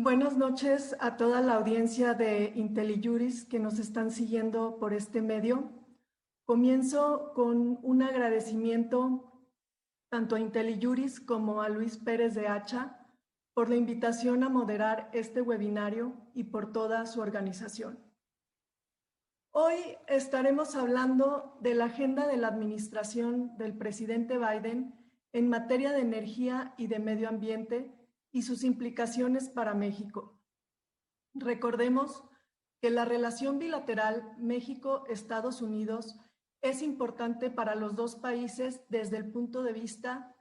Buenas noches a toda la audiencia de IntelliJuris que nos están siguiendo por este medio. Comienzo con un agradecimiento tanto a IntelliJuris como a Luis Pérez de Hacha por la invitación a moderar este webinario y por toda su organización. Hoy estaremos hablando de la agenda de la administración del presidente Biden en materia de energía y de medio ambiente y sus implicaciones para México. Recordemos que la relación bilateral México-Estados Unidos es importante para los dos países desde el punto de vista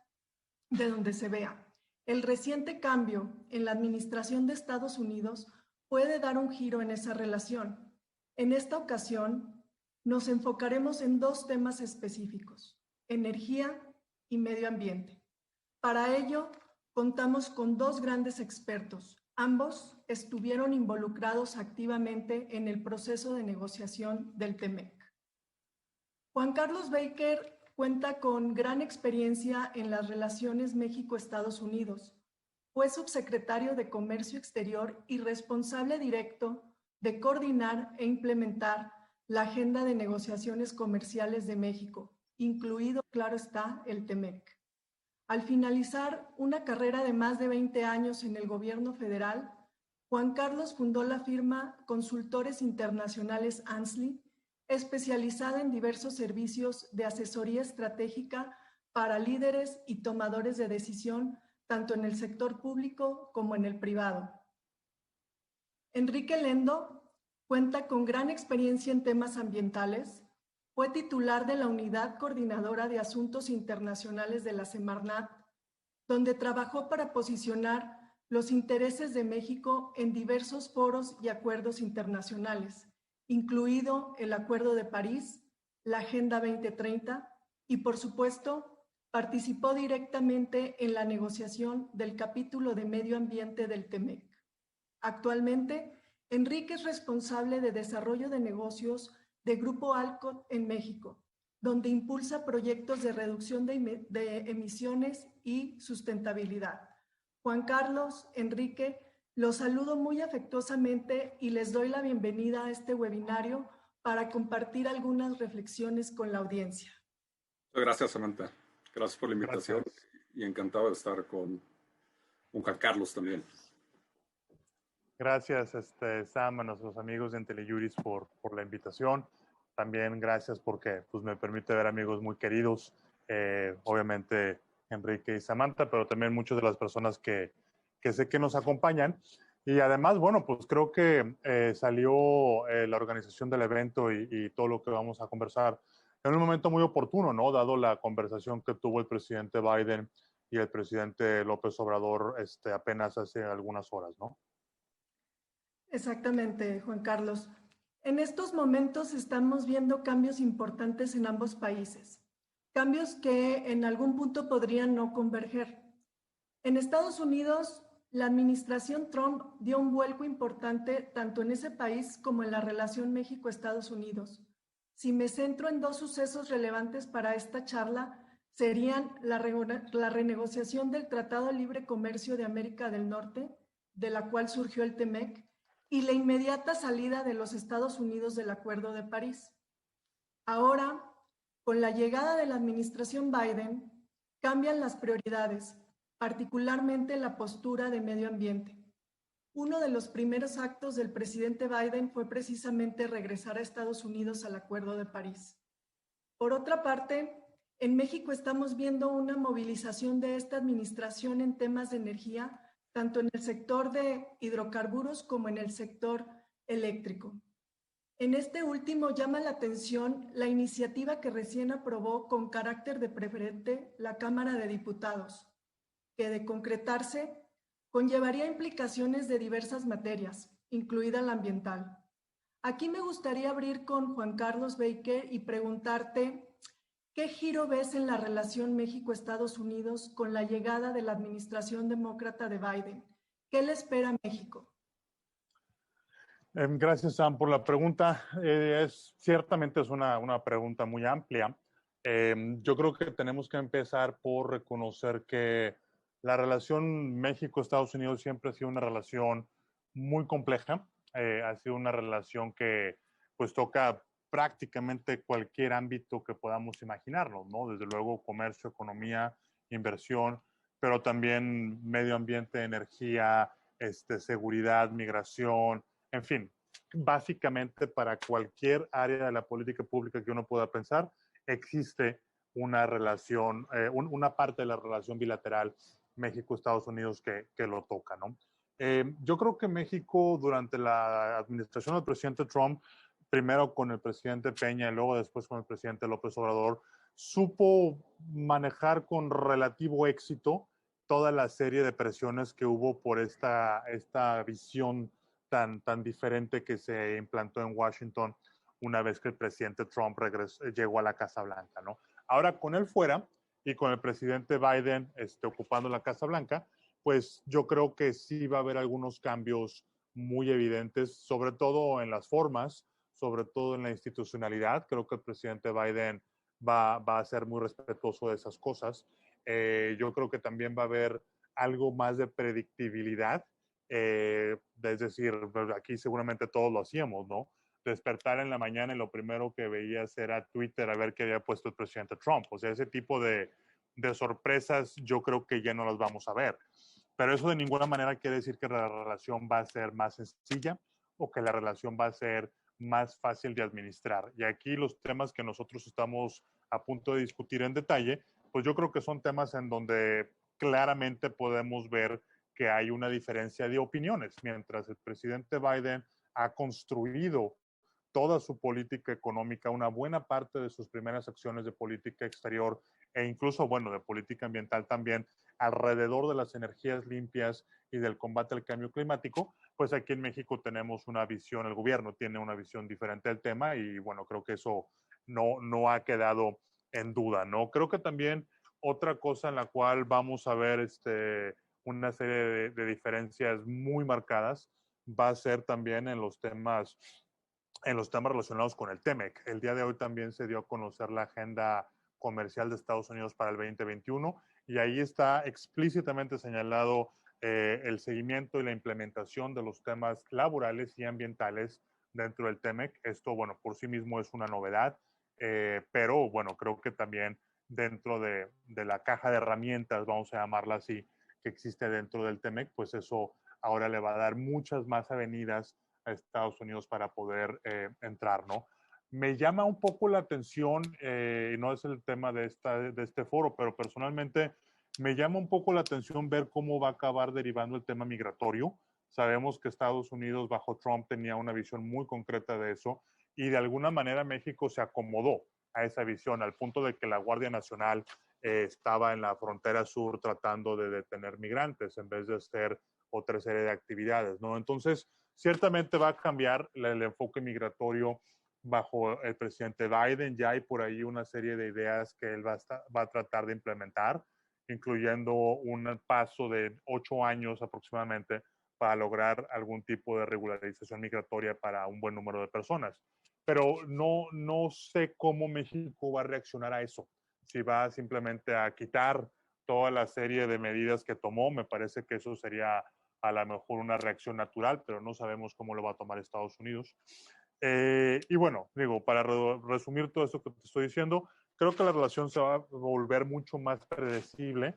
de donde se vea. El reciente cambio en la administración de Estados Unidos puede dar un giro en esa relación. En esta ocasión, nos enfocaremos en dos temas específicos: energía y medio ambiente. Para ello, contamos con dos grandes expertos. Ambos estuvieron involucrados activamente en el proceso de negociación del TEMEC. Juan Carlos Baker cuenta con gran experiencia en las relaciones México-Estados Unidos. Fue subsecretario de Comercio Exterior y responsable directo de coordinar e implementar la agenda de negociaciones comerciales de México, incluido, claro está, el TEMEC. Al finalizar una carrera de más de 20 años en el gobierno federal, Juan Carlos fundó la firma Consultores Internacionales Ansley, especializada en diversos servicios de asesoría estratégica para líderes y tomadores de decisión, tanto en el sector público como en el privado. Enrique Lendo cuenta con gran experiencia en temas ambientales. Fue titular de la Unidad Coordinadora de Asuntos Internacionales de la Semarnat, donde trabajó para posicionar los intereses de México en diversos foros y acuerdos internacionales, incluido el Acuerdo de París, la Agenda 2030 y, por supuesto, participó directamente en la negociación del capítulo de medio ambiente del TEMEC. Actualmente, Enrique es responsable de desarrollo de negocios de Grupo Alcott en México, donde impulsa proyectos de reducción de emisiones y sustentabilidad. Juan Carlos, Enrique, los saludo muy afectuosamente y les doy la bienvenida a este webinario para compartir algunas reflexiones con la audiencia. Muchas gracias, Samantha. Gracias por la invitación. Gracias. Y encantado de estar con Juan Carlos también. Gracias, Sam, a nuestros amigos de IntelliJuris por la invitación. También gracias porque pues, me permite ver amigos muy queridos, obviamente Enrique y Samantha, pero también muchas de las personas que sé que nos acompañan. Y además, bueno, pues creo que salió la organización del evento y todo lo que vamos a conversar en un momento muy oportuno, ¿no? Dado la conversación que tuvo el presidente Biden y el presidente López Obrador apenas hace algunas horas, ¿no? Exactamente, Juan Carlos. En estos momentos estamos viendo cambios importantes en ambos países, cambios que en algún punto podrían no converger. En Estados Unidos, la administración Trump dio un vuelco importante tanto en ese país como en la relación México-Estados Unidos. Si me centro en dos sucesos relevantes para esta charla, serían la renegociación del Tratado de Libre Comercio de América del Norte, de la cual surgió el TEMEC, y la inmediata salida de los Estados Unidos del Acuerdo de París. Ahora, con la llegada de la administración Biden, cambian las prioridades, particularmente la postura de medio ambiente. Uno de los primeros actos del presidente Biden fue precisamente regresar a Estados Unidos al Acuerdo de París. Por otra parte, en México estamos viendo una movilización de esta administración en temas de energía, tanto en el sector de hidrocarburos como en el sector eléctrico. En este último llama la atención la iniciativa que recién aprobó con carácter de preferente la Cámara de Diputados, que de concretarse conllevaría implicaciones de diversas materias, incluida la ambiental. Aquí me gustaría abrir con Juan Carlos Baker y preguntarte, ¿qué giro ves en la relación México-Estados Unidos con la llegada de la administración demócrata de Biden? ¿Qué le espera a México? Gracias, Sam, por la pregunta. Ciertamente es una pregunta muy amplia. Yo creo que tenemos que empezar por reconocer que la relación México-Estados Unidos siempre ha sido una relación muy compleja. Ha sido una relación que pues toca prácticamente cualquier ámbito que podamos imaginarnos, ¿no? Desde luego comercio, economía, inversión, pero también medio ambiente, energía, seguridad, migración, en fin, básicamente para cualquier área de la política pública que uno pueda pensar, existe una relación, una parte de la relación bilateral México-Estados Unidos que lo toca, ¿no? Yo creo que México durante la administración del presidente Trump, primero con el presidente Peña y luego después con el presidente López Obrador, supo manejar con relativo éxito toda la serie de presiones que hubo por esta visión tan diferente que se implantó en Washington una vez que el presidente Trump llegó a la Casa Blanca, ¿no? Ahora con él fuera y con el presidente Biden ocupando la Casa Blanca, pues yo creo que sí va a haber algunos cambios muy evidentes, sobre todo en las formas, sobre todo en la institucionalidad. Creo que el presidente Biden va a ser muy respetuoso de esas cosas. Yo creo que también va a haber algo más de predictibilidad, es decir, aquí seguramente todos lo hacíamos, ¿no? Despertar en la mañana y lo primero que veías era Twitter a ver qué había puesto el presidente Trump. O sea, ese tipo de sorpresas yo creo que ya no las vamos a ver. Pero eso de ninguna manera quiere decir que la relación va a ser más sencilla o que la relación va a ser más fácil de administrar. Y aquí los temas que nosotros estamos a punto de discutir en detalle, pues yo creo que son temas en donde claramente podemos ver que hay una diferencia de opiniones. Mientras el presidente Biden ha construido toda su política económica, una buena parte de sus primeras acciones de política exterior e incluso, bueno, de política ambiental también, alrededor de las energías limpias y del combate al cambio climático, pues aquí en México tenemos una visión, el gobierno tiene una visión diferente del tema y bueno, creo que eso no ha quedado en duda, ¿no? Creo que también otra cosa en la cual vamos a ver una serie de diferencias muy marcadas va a ser también en los temas relacionados con el TEMEC. El día de hoy también se dio a conocer la agenda comercial de Estados Unidos para el 2021 y ahí está explícitamente señalado el seguimiento y la implementación de los temas laborales y ambientales dentro del TEMEC. Esto, bueno, por sí mismo es una novedad, pero bueno, creo que también dentro de la caja de herramientas, vamos a llamarla así, que existe dentro del TEMEC, pues eso ahora le va a dar muchas más avenidas a Estados Unidos para poder entrar, ¿no? Me llama un poco la atención, no es el tema de este foro, pero personalmente me llama un poco la atención ver cómo va a acabar derivando el tema migratorio. Sabemos que Estados Unidos bajo Trump tenía una visión muy concreta de eso y de alguna manera México se acomodó a esa visión al punto de que la Guardia Nacional estaba en la frontera sur tratando de detener migrantes en vez de hacer otra serie de actividades, ¿no? Entonces, ciertamente va a cambiar el enfoque migratorio bajo el presidente Biden. Ya hay por ahí una serie de ideas que él va a tratar de implementar, incluyendo un paso de 8 años aproximadamente para lograr algún tipo de regularización migratoria para un buen número de personas. Pero no sé cómo México va a reaccionar a eso. Si va simplemente a quitar toda la serie de medidas que tomó, me parece que eso sería a lo mejor una reacción natural, pero no sabemos cómo lo va a tomar Estados Unidos. Y bueno, digo, para resumir todo esto que te estoy diciendo, creo que la relación se va a volver mucho más predecible,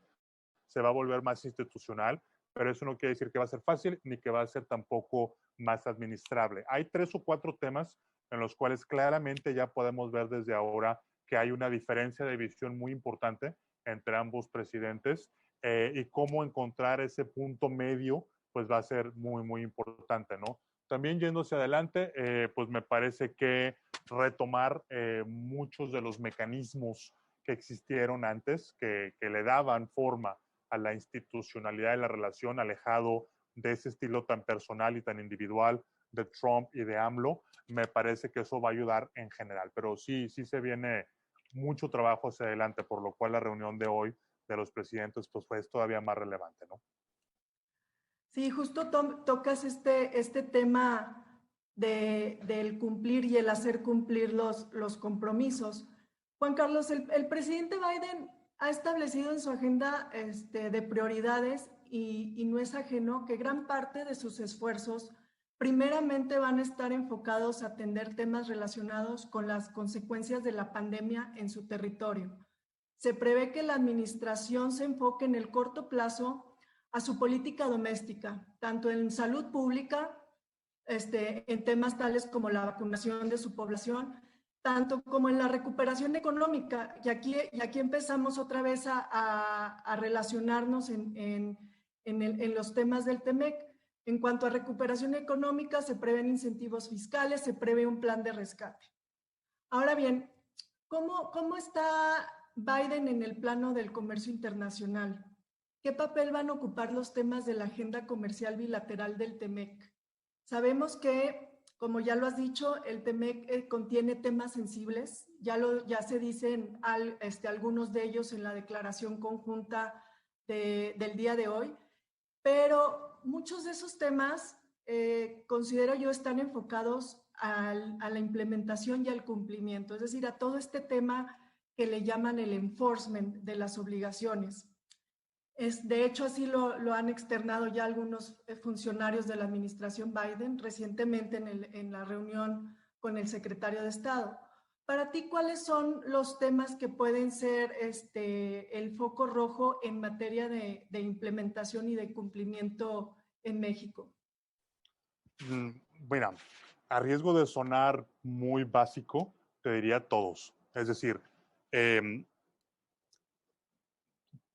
se va a volver más institucional, pero eso no quiere decir que va a ser fácil ni que va a ser tampoco más administrable. Hay 3 o 4 temas en los cuales claramente ya podemos ver desde ahora que hay una diferencia de visión muy importante entre ambos presidentes y cómo encontrar ese punto medio pues va a ser muy, muy importante, ¿no? También yéndose adelante, pues me parece que retomar muchos de los mecanismos que existieron antes, que le daban forma a la institucionalidad de la relación, alejado de ese estilo tan personal y tan individual de Trump y de AMLO, me parece que eso va a ayudar en general. Pero sí se viene mucho trabajo hacia adelante, por lo cual la reunión de hoy de los presidentes pues fue todavía más relevante, ¿no? Sí, justo tocas este tema del cumplir y el hacer cumplir los compromisos. Juan Carlos, el presidente Biden ha establecido en su agenda de prioridades y no es ajeno que gran parte de sus esfuerzos primeramente van a estar enfocados a atender temas relacionados con las consecuencias de la pandemia en su territorio. Se prevé que la administración se enfoque en el corto plazo a su política doméstica, tanto en salud pública, en temas tales como la vacunación de su población, tanto como en la recuperación económica. Y aquí empezamos otra vez a relacionarnos en los temas del TEMEC. En cuanto a recuperación económica, se prevén incentivos fiscales, se prevé un plan de rescate. Ahora bien, ¿cómo está Biden en el plano del comercio internacional? ¿Qué papel van a ocupar los temas de la agenda comercial bilateral del TEMEC? Sabemos que, como ya lo has dicho, el TEMEC contiene temas sensibles, ya se dicen algunos de ellos en la declaración conjunta del día de hoy, pero muchos de esos temas considero yo están enfocados a la implementación y al cumplimiento, es decir, a todo este tema que le llaman el enforcement de las obligaciones. De hecho, así lo han externado ya algunos funcionarios de la administración Biden recientemente en la reunión con el secretario de Estado. Para ti, ¿cuáles son los temas que pueden ser el foco rojo en materia de implementación y de cumplimiento en México? Mira, a riesgo de sonar muy básico, te diría todos. Es decir,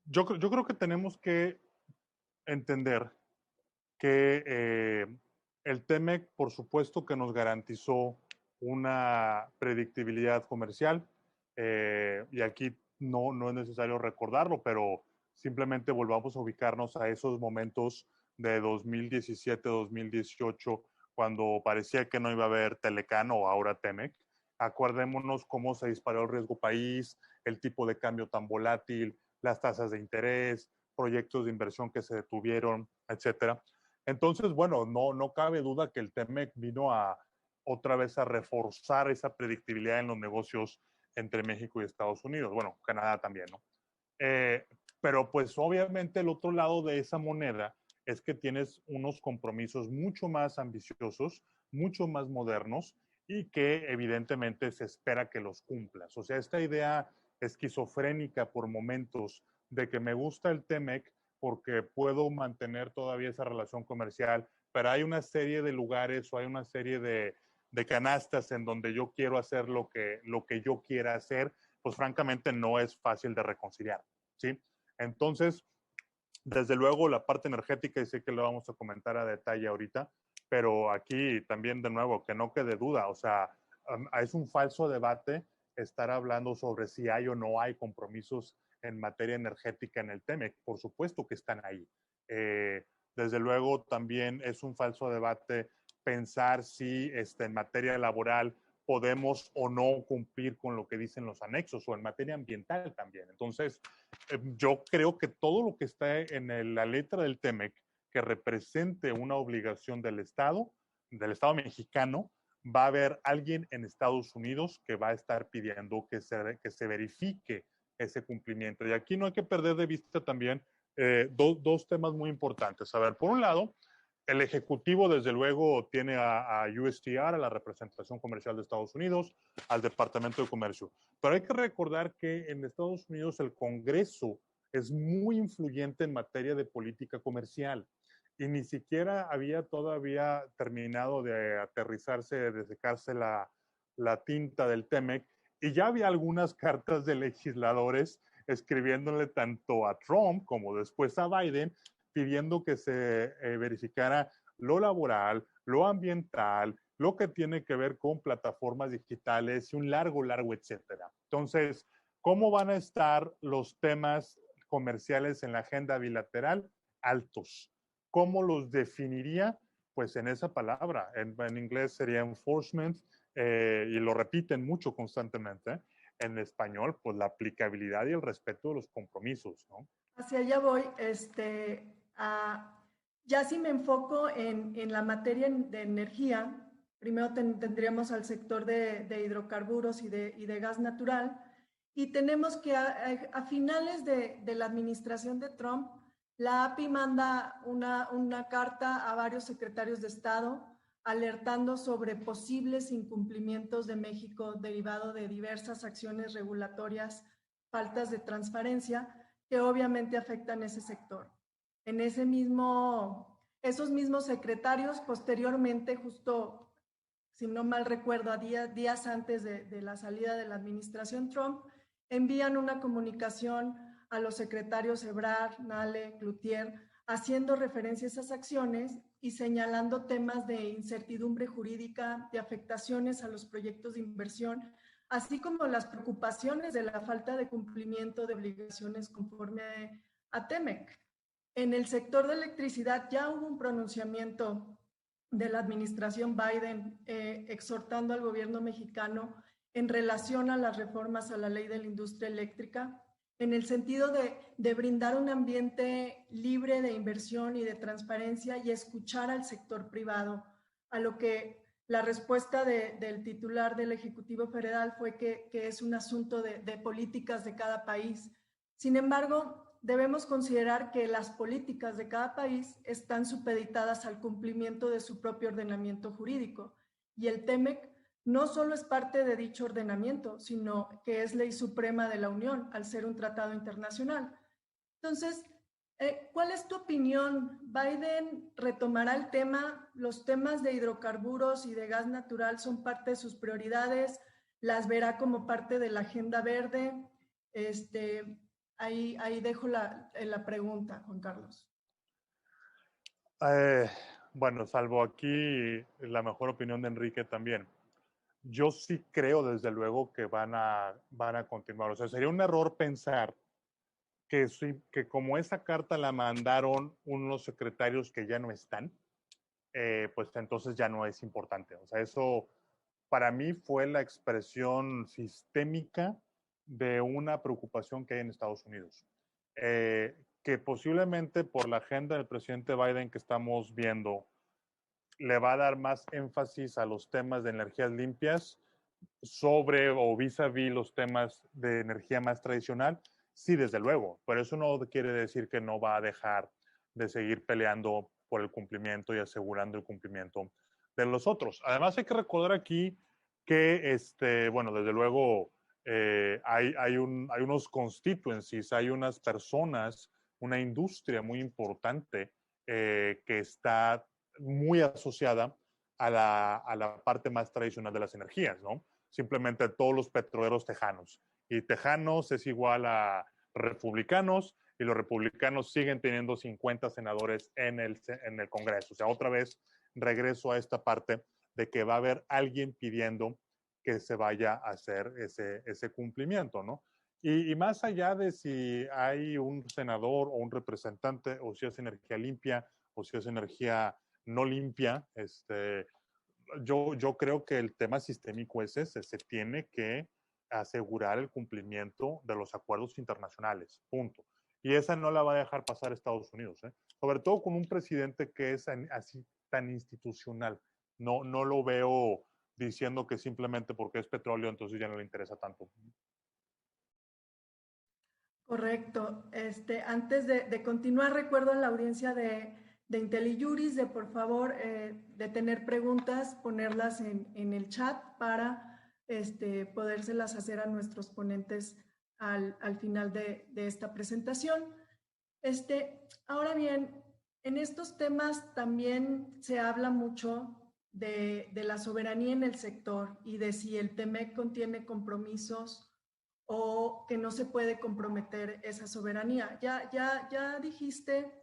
yo creo que tenemos que entender que el TEMEC, por supuesto, que nos garantizó una predictibilidad comercial, y aquí no es necesario recordarlo, pero simplemente volvamos a ubicarnos a esos momentos de 2017-2018, cuando parecía que no iba a haber Telecán o ahora TEMEC. Acordémonos cómo se disparó el riesgo país, el tipo de cambio tan volátil, las tasas de interés, proyectos de inversión que se detuvieron, etcétera. Entonces, bueno, no cabe duda que el TEMEC vino otra vez a reforzar esa predictibilidad en los negocios entre México y Estados Unidos. Bueno, Canadá también, ¿no? Pero pues obviamente el otro lado de esa moneda es que tienes unos compromisos mucho más ambiciosos, mucho más modernos y que evidentemente se espera que los cumplas. O sea, esta idea esquizofrénica por momentos de que me gusta el TEMEC porque puedo mantener todavía esa relación comercial, pero hay una serie de lugares o hay una serie de canastas en donde yo quiero hacer lo que yo quiera hacer, pues francamente no es fácil de reconciliar, ¿sí? Entonces, desde luego la parte energética, y sé que lo vamos a comentar a detalle ahorita, pero aquí también de nuevo, que no quede duda, o sea, es un falso debate estar hablando sobre si hay o no hay compromisos en materia energética en el TEMEC. Por supuesto que están ahí. Desde luego también es un falso debate pensar si en materia laboral podemos o no cumplir con lo que dicen los anexos, o en materia ambiental también. Entonces, yo creo que todo lo que está en la letra del TEMEC que represente una obligación del Estado mexicano, va a haber alguien en Estados Unidos que va a estar pidiendo que se verifique ese cumplimiento. Y aquí no hay que perder de vista también dos temas muy importantes. A ver, por un lado, el Ejecutivo, desde luego, tiene a USTR, a la Representación Comercial de Estados Unidos, al Departamento de Comercio. Pero hay que recordar que en Estados Unidos el Congreso es muy influyente en materia de política comercial y ni siquiera había todavía terminado de aterrizarse, de secarse la tinta del TEMEC, y ya había algunas cartas de legisladores escribiéndole tanto a Trump como después a Biden, pidiendo que se verificara lo laboral, lo ambiental, lo que tiene que ver con plataformas digitales y un largo etcétera. Entonces, ¿cómo van a estar los temas comerciales en la agenda bilateral? Altos. ¿Cómo los definiría? Pues en esa palabra. En inglés sería enforcement, y lo repiten mucho constantemente. En español, pues la aplicabilidad y el respeto de los compromisos, ¿no? Hacia allá voy. Ya si me enfoco en la materia de energía, primero tendríamos al sector de hidrocarburos y de gas natural, y tenemos que a finales de la administración de Trump La API manda una carta a varios secretarios de Estado alertando sobre posibles incumplimientos de México derivado de diversas acciones regulatorias, faltas de transparencia, que obviamente afectan ese sector. En esos mismos secretarios, posteriormente, justo, si no mal recuerdo, a días antes de la salida de la administración Trump, envían una comunicación a los secretarios Ebrard, Nale, Cloutier, haciendo referencia a esas acciones y señalando temas de incertidumbre jurídica, de afectaciones a los proyectos de inversión, así como las preocupaciones de la falta de cumplimiento de obligaciones conforme a TEMEC. En el sector de electricidad ya hubo un pronunciamiento de la administración Biden exhortando al gobierno mexicano en relación a las reformas a la ley de la industria eléctrica, en el sentido de brindar un ambiente libre de inversión y de transparencia y escuchar al sector privado, a lo que la respuesta del titular del Ejecutivo Federal fue que es un asunto de políticas de cada país. Sin embargo, debemos considerar que las políticas de cada país están supeditadas al cumplimiento de su propio ordenamiento jurídico y el TEMEC no solo es parte de dicho ordenamiento, sino que es ley suprema de la Unión al ser un tratado internacional. Entonces, ¿cuál es tu opinión? ¿Biden retomará el tema? ¿Los temas de hidrocarburos y de gas natural son parte de sus prioridades? ¿Las verá como parte de la agenda verde? Ahí dejo la pregunta, Juan Carlos. Bueno, salvo aquí la mejor opinión de Enrique también. Yo sí creo, desde luego, que van a continuar. O sea, sería un error pensar que como esa carta la mandaron unos secretarios que ya no están, pues entonces ya no es importante. O sea, eso para mí fue la expresión sistémica de una preocupación que hay en Estados Unidos. Que posiblemente por la agenda del presidente Biden que estamos viendo, le va a dar más énfasis a los temas de energías limpias sobre o vis-a-vis los temas de energía más tradicional. Sí, desde luego, pero eso no quiere decir que no va a dejar de seguir peleando por el cumplimiento y asegurando el cumplimiento de los otros. Además, hay que recordar aquí que, bueno, desde luego hay unos constituencies, hay unas personas, una industria muy importante que está muy asociada a la parte más tradicional de las energías, ¿no? Simplemente todos los petroleros tejanos. Y tejanos es igual a republicanos, y los republicanos siguen teniendo 50 senadores en el Congreso. O sea, otra vez regreso a esta parte de que va a haber alguien pidiendo que se vaya a hacer ese cumplimiento, ¿no? Y más allá de si hay un senador o un representante, o si es energía limpia, o si es energía no limpia, yo creo que el tema sistémico es ese, se tiene que asegurar el cumplimiento de los acuerdos internacionales, punto. Y esa no la va a dejar pasar Estados Unidos, ¿eh? Sobre todo con un presidente que es así tan institucional. No lo veo diciendo que simplemente porque es petróleo entonces ya no le interesa tanto. Correcto. Antes de continuar, recuerdo a la audiencia de IntelliJuris de por favor de tener preguntas, ponerlas en el chat para podérselas hacer a nuestros ponentes al final de esta presentación. Ahora bien, en estos temas también se habla mucho de la soberanía en el sector y de si el TEMEC contiene compromisos o que no se puede comprometer esa soberanía. Ya dijiste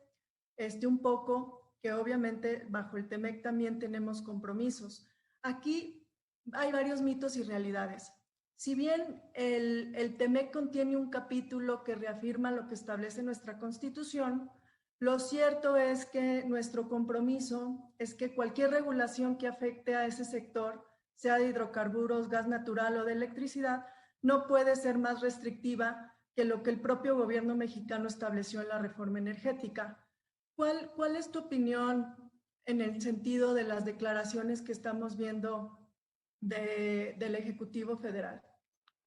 un poco que obviamente bajo el TEMEC también tenemos compromisos. Aquí hay varios mitos y realidades. Si bien el TEMEC contiene un capítulo que reafirma lo que establece nuestra Constitución, lo cierto es que nuestro compromiso es que cualquier regulación que afecte a ese sector, sea de hidrocarburos, gas natural o de electricidad, no puede ser más restrictiva que lo que el propio gobierno mexicano estableció en la reforma energética. ¿Cuál es tu opinión en el sentido de las declaraciones que estamos viendo del Ejecutivo Federal?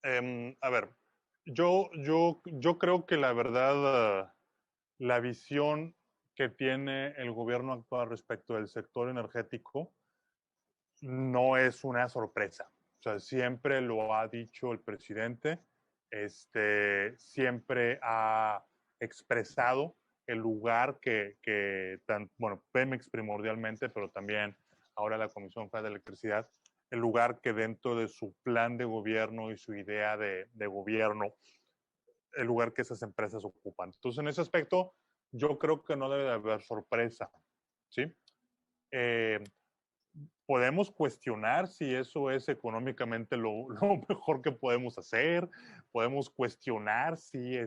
A ver, yo creo que la verdad la visión que tiene el gobierno actual respecto del sector energético no es una sorpresa. O sea, siempre lo ha dicho el presidente, siempre ha expresado el lugar bueno, Pemex primordialmente, pero también ahora la Comisión Federal de Electricidad, el lugar que dentro de su plan de gobierno y su idea de gobierno, el lugar que esas empresas ocupan. Entonces, en ese aspecto, yo creo que no debe de haber sorpresa, ¿sí? Podemos cuestionar si eso es económicamente lo mejor que podemos hacer, podemos cuestionar si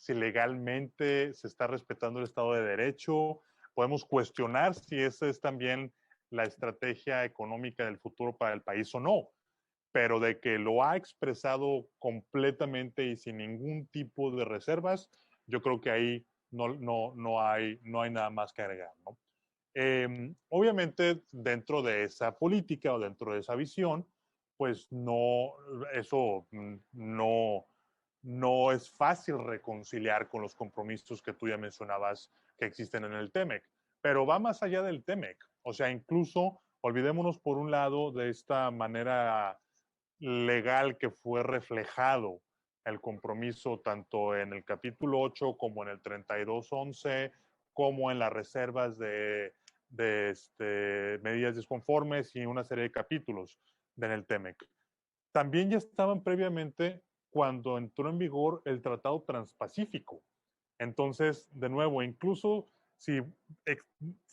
legalmente se está respetando el Estado de Derecho, podemos cuestionar si esa es también la estrategia económica del futuro para el país o no, pero de que lo ha expresado completamente y sin ningún tipo de reservas, yo creo que ahí no hay nada más que agregar, ¿no? Obviamente, dentro de esa política o dentro de esa visión, pues eso no es fácil reconciliar con los compromisos que tú ya mencionabas que existen en el TEMEC, pero va más allá del TEMEC. O sea, incluso olvidémonos por un lado de esta manera legal que fue reflejado el compromiso tanto en el capítulo 8 como en el 3211, como en las reservas de medidas disconformes y una serie de capítulos en el TEMEC. También ya estaban previamente cuando entró en vigor el Tratado Transpacífico. Entonces, de nuevo, incluso si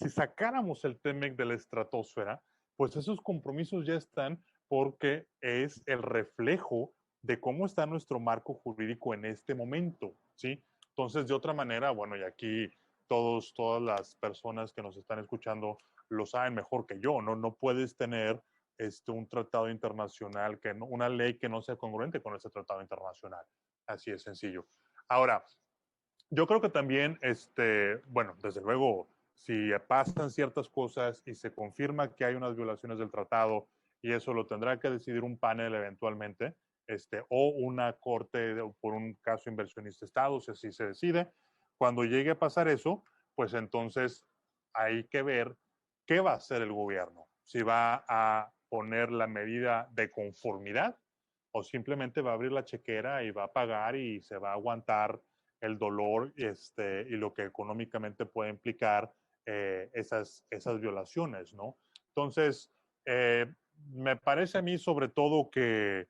sacáramos el TEMEC de la estratosfera, pues esos compromisos ya están porque es el reflejo de cómo está nuestro marco jurídico en este momento, ¿sí? Entonces, de otra manera, bueno, y aquí todas las personas que nos están escuchando lo saben mejor que yo, ¿no? No puedes tener un tratado internacional, una ley que no sea congruente con ese tratado internacional. Así es sencillo. Ahora, yo creo que también, bueno, desde luego, si pasan ciertas cosas y se confirma que hay unas violaciones del tratado, y eso lo tendrá que decidir un panel eventualmente, o una corte por un caso inversionista-estado, si así se decide. Cuando llegue a pasar eso, pues entonces hay que ver qué va a hacer el gobierno. Si va a poner la medida de conformidad o simplemente va a abrir la chequera y va a pagar y se va a aguantar el dolor y lo que económicamente puede implicar esas violaciones, ¿no? Entonces, me parece a mí sobre todo que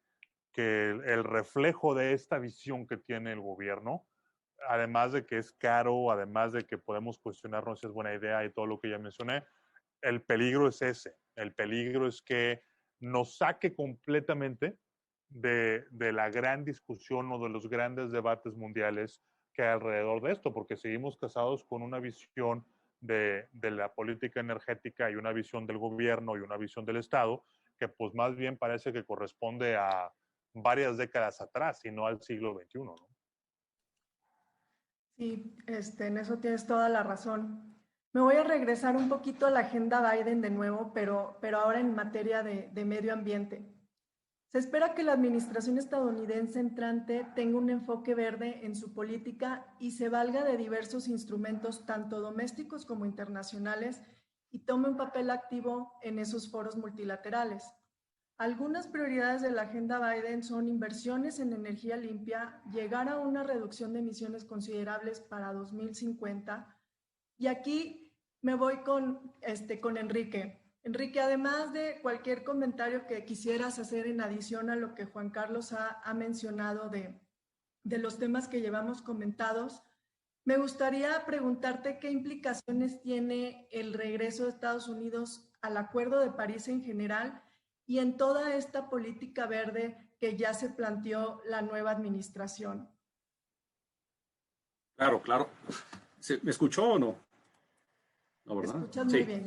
el reflejo de esta visión que tiene el gobierno, además de que es caro, además de que podemos cuestionarnos si es buena idea y todo lo que ya mencioné, el peligro es ese. El peligro es que nos saque completamente de la gran discusión o de los grandes debates mundiales que hay alrededor de esto, porque seguimos casados con una visión de la política energética y una visión del gobierno y una visión del Estado que pues más bien parece que corresponde a varias décadas atrás y no al siglo XXI, ¿no? Sí, en eso tienes toda la razón. Me voy a regresar un poquito a la agenda Biden de nuevo, pero ahora en materia de medio ambiente. Se espera que la administración estadounidense entrante tenga un enfoque verde en su política y se valga de diversos instrumentos, tanto domésticos como internacionales, y tome un papel activo en esos foros multilaterales. Algunas prioridades de la agenda Biden son inversiones en energía limpia, llegar a una reducción de emisiones considerables para 2050. Y aquí me voy con Enrique. Enrique, además de cualquier comentario que quisieras hacer en adición a lo que Juan Carlos ha mencionado de los temas que llevamos comentados, me gustaría preguntarte qué implicaciones tiene el regreso de Estados Unidos al Acuerdo de París en general y en toda esta política verde que ya se planteó la nueva administración. Claro, claro. ¿Me escuchó o no? ¿No, verdad? Te escuchas sí, muy bien.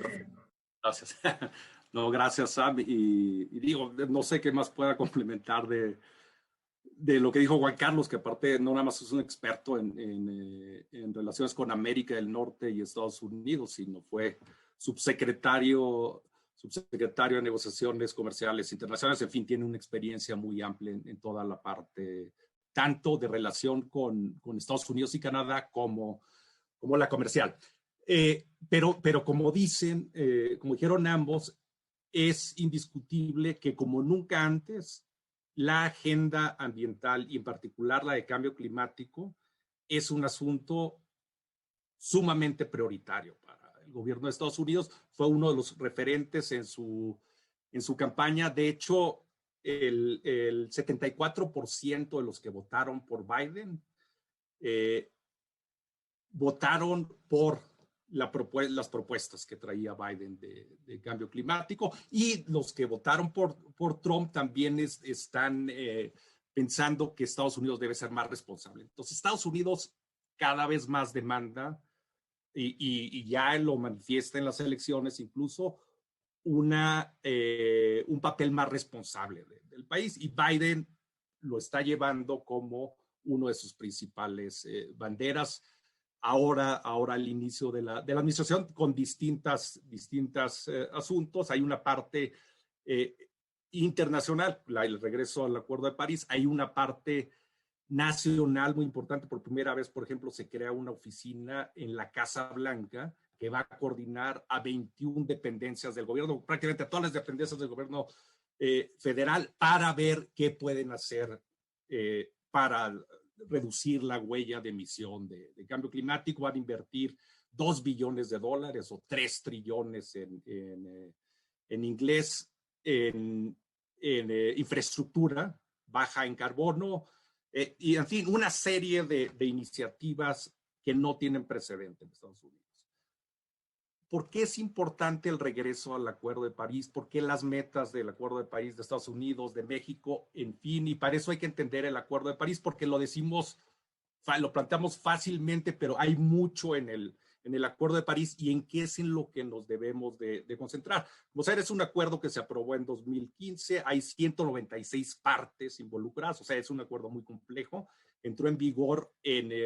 Gracias. No, gracias, Sam. Y digo, no sé qué más pueda complementar de lo que dijo Juan Carlos, que aparte no nada más es un experto en relaciones con América del Norte y Estados Unidos, sino fue subsecretario de negociaciones comerciales internacionales. En fin, tiene una experiencia muy amplia en toda la parte, tanto de relación con Estados Unidos y Canadá como como la comercial. Pero como dicen, como dijeron ambos, es indiscutible que como nunca antes, la agenda ambiental y en particular la de cambio climático es un asunto sumamente prioritario para el gobierno de Estados Unidos. Fue uno de los referentes en su campaña. De hecho, el 74% de los que votaron por Biden votaron por las propuestas que traía Biden de cambio climático, y los que votaron por Trump también están pensando que Estados Unidos debe ser más responsable. Entonces, Estados Unidos cada vez más demanda, y ya lo manifiesta en las elecciones, incluso un papel más responsable del país, y Biden lo está llevando como uno de sus principales banderas. Ahora al inicio de la administración, con distintas asuntos. Hay una parte internacional, el regreso al Acuerdo de París. Hay una parte nacional muy importante. Por primera vez, por ejemplo, se crea una oficina en la Casa Blanca que va a coordinar a 21 dependencias del gobierno, prácticamente a todas las dependencias del gobierno federal, para ver qué pueden hacer para reducir la huella de emisión de cambio climático. Van a invertir $2 billones o 3 trillones en inglés en infraestructura baja en carbono, y en fin, una serie de iniciativas que no tienen precedente en Estados Unidos. ¿Por qué es importante el regreso al Acuerdo de París? ¿Por qué las metas del Acuerdo de París de Estados Unidos, de México, en fin? Y para eso hay que entender el Acuerdo de París, porque lo planteamos fácilmente, pero hay mucho en el Acuerdo de París, y en qué es en lo que nos debemos de concentrar. Como saben, es un acuerdo que se aprobó en 2015, hay 196 partes involucradas, o sea, es un acuerdo muy complejo. Entró en vigor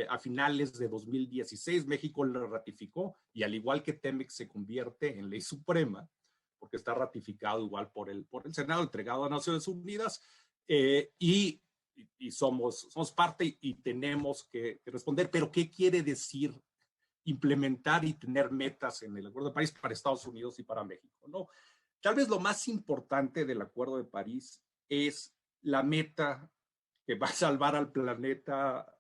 a finales de 2016, México lo ratificó, y al igual que TEMEC se convierte en ley suprema, porque está ratificado igual por el Senado, entregado a Naciones Unidas, y somos parte y tenemos que responder. Pero ¿qué quiere decir implementar y tener metas en el Acuerdo de París para Estados Unidos y para México, ¿no? Tal vez lo más importante del Acuerdo de París es la meta que va a salvar al planeta,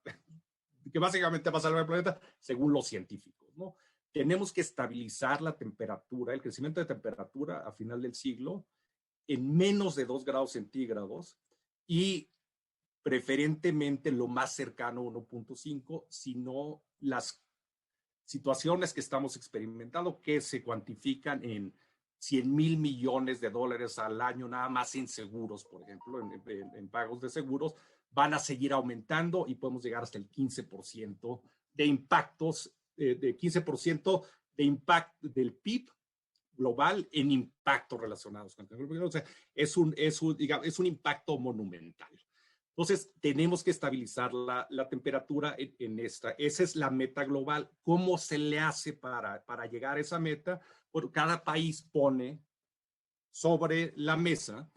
que básicamente va a salvar al planeta según los científicos, ¿no? Tenemos que estabilizar la temperatura, el crecimiento de temperatura a final del siglo en menos de 2 grados centígrados, y preferentemente lo más cercano a 1.5, sino las situaciones que estamos experimentando, que se cuantifican en $100,000 millones al año nada más en seguros, por ejemplo, en pagos de seguros, van a seguir aumentando, y podemos llegar hasta el 15% de impactos, de 15% de impacto del PIB global en impactos relacionados con el cambio climático. O sea, es un impacto monumental. Entonces, tenemos que estabilizar la temperatura en esta. Esa es la meta global. ¿Cómo se le hace para llegar a esa meta? Bueno, cada país pone sobre la mesa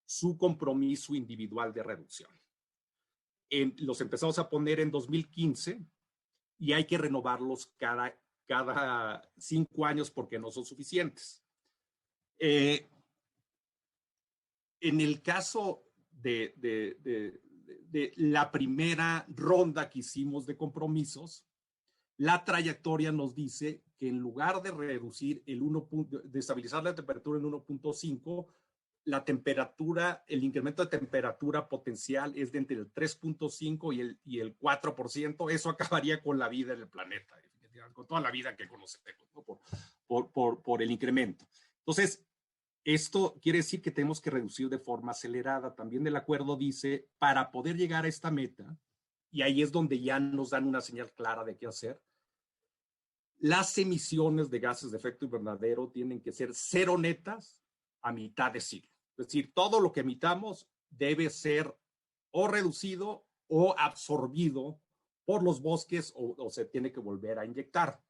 su compromiso individual de reducción. Los empezamos a poner en 2015, y hay que renovarlos cada 5 años porque no son suficientes. En el caso de la primera ronda que hicimos de compromisos, la trayectoria nos dice que en lugar de reducir de estabilizar la temperatura en 1.5, la temperatura, el incremento de temperatura potencial es de entre el 3.5 y el 4%. Eso acabaría con la vida en el planeta, con toda la vida que conocemos, ¿no? por el incremento. Entonces, esto quiere decir que tenemos que reducir de forma acelerada. También el acuerdo dice, para poder llegar a esta meta, y ahí es donde ya nos dan una señal clara de qué hacer, las emisiones de gases de efecto invernadero tienen que ser 0 netas a mitad de siglo. Es decir, todo lo que emitamos debe ser o reducido o absorbido por los bosques, o se tiene que volver a inyectar.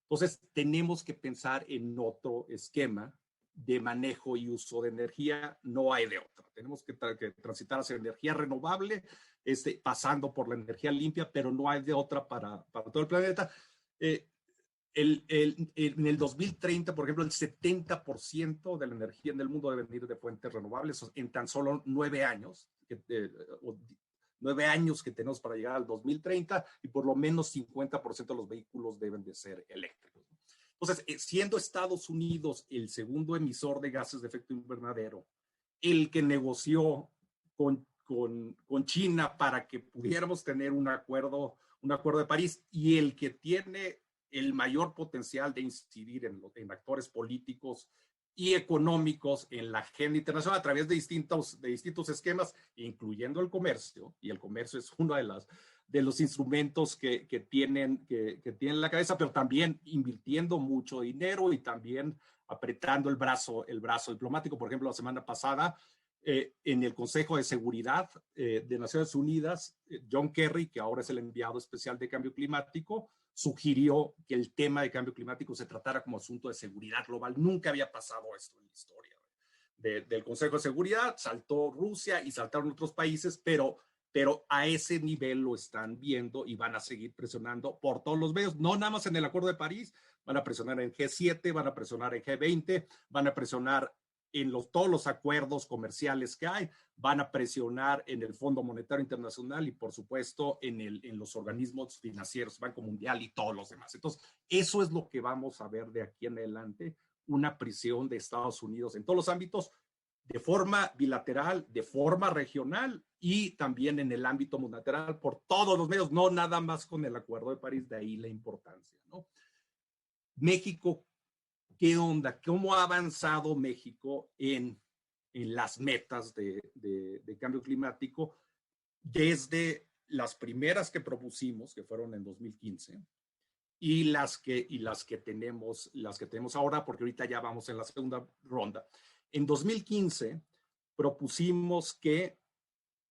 Entonces, tenemos que pensar en otro esquema de manejo y uso de energía. No hay de otra. Tenemos que transitar hacia energía renovable, pasando por la energía limpia, pero no hay de otra para todo el planeta. Eh, en el 2030, por ejemplo, el 70% de la energía en el mundo debe venir de fuentes renovables en tan solo 9 años, 9 años que tenemos para llegar al 2030, y por lo menos 50% de los vehículos deben de ser eléctricos. Entonces, siendo Estados Unidos el segundo emisor de gases de efecto invernadero, el que negoció con China para que pudiéramos tener un acuerdo de París, y el que tiene el mayor potencial de incidir en actores políticos y económicos en la agenda internacional a través de distintos esquemas, incluyendo el comercio, y el comercio es uno de los instrumentos que tienen la cabeza, pero también invirtiendo mucho dinero y también apretando el brazo diplomático. Por ejemplo, la semana pasada, en el Consejo de Seguridad de Naciones Unidas, John Kerry, que ahora es el enviado especial de cambio climático, sugirió que el tema de cambio climático se tratara como asunto de seguridad global. Nunca había pasado esto en la historia del Consejo de Seguridad. Saltó Rusia y saltaron otros países, pero a ese nivel lo están viendo y van a seguir presionando por todos los medios, no nada más en el Acuerdo de París, van a presionar en G7, van a presionar en G20, van a presionar en todos los acuerdos comerciales que hay, van a presionar en el Fondo Monetario Internacional y, por supuesto, en los organismos financieros, Banco Mundial y todos los demás. Entonces, eso es lo que vamos a ver de aquí en adelante, una presión de Estados Unidos en todos los ámbitos, de forma bilateral, de forma regional y también en el ámbito multilateral por todos los medios, no nada más con el Acuerdo de París, de ahí la importancia, ¿no? México, ¿qué onda? ¿Cómo ha avanzado México en las metas de cambio climático desde las primeras que propusimos, que fueron en 2015, y las que tenemos ahora, porque ahorita ya vamos en la segunda ronda? En 2015 propusimos que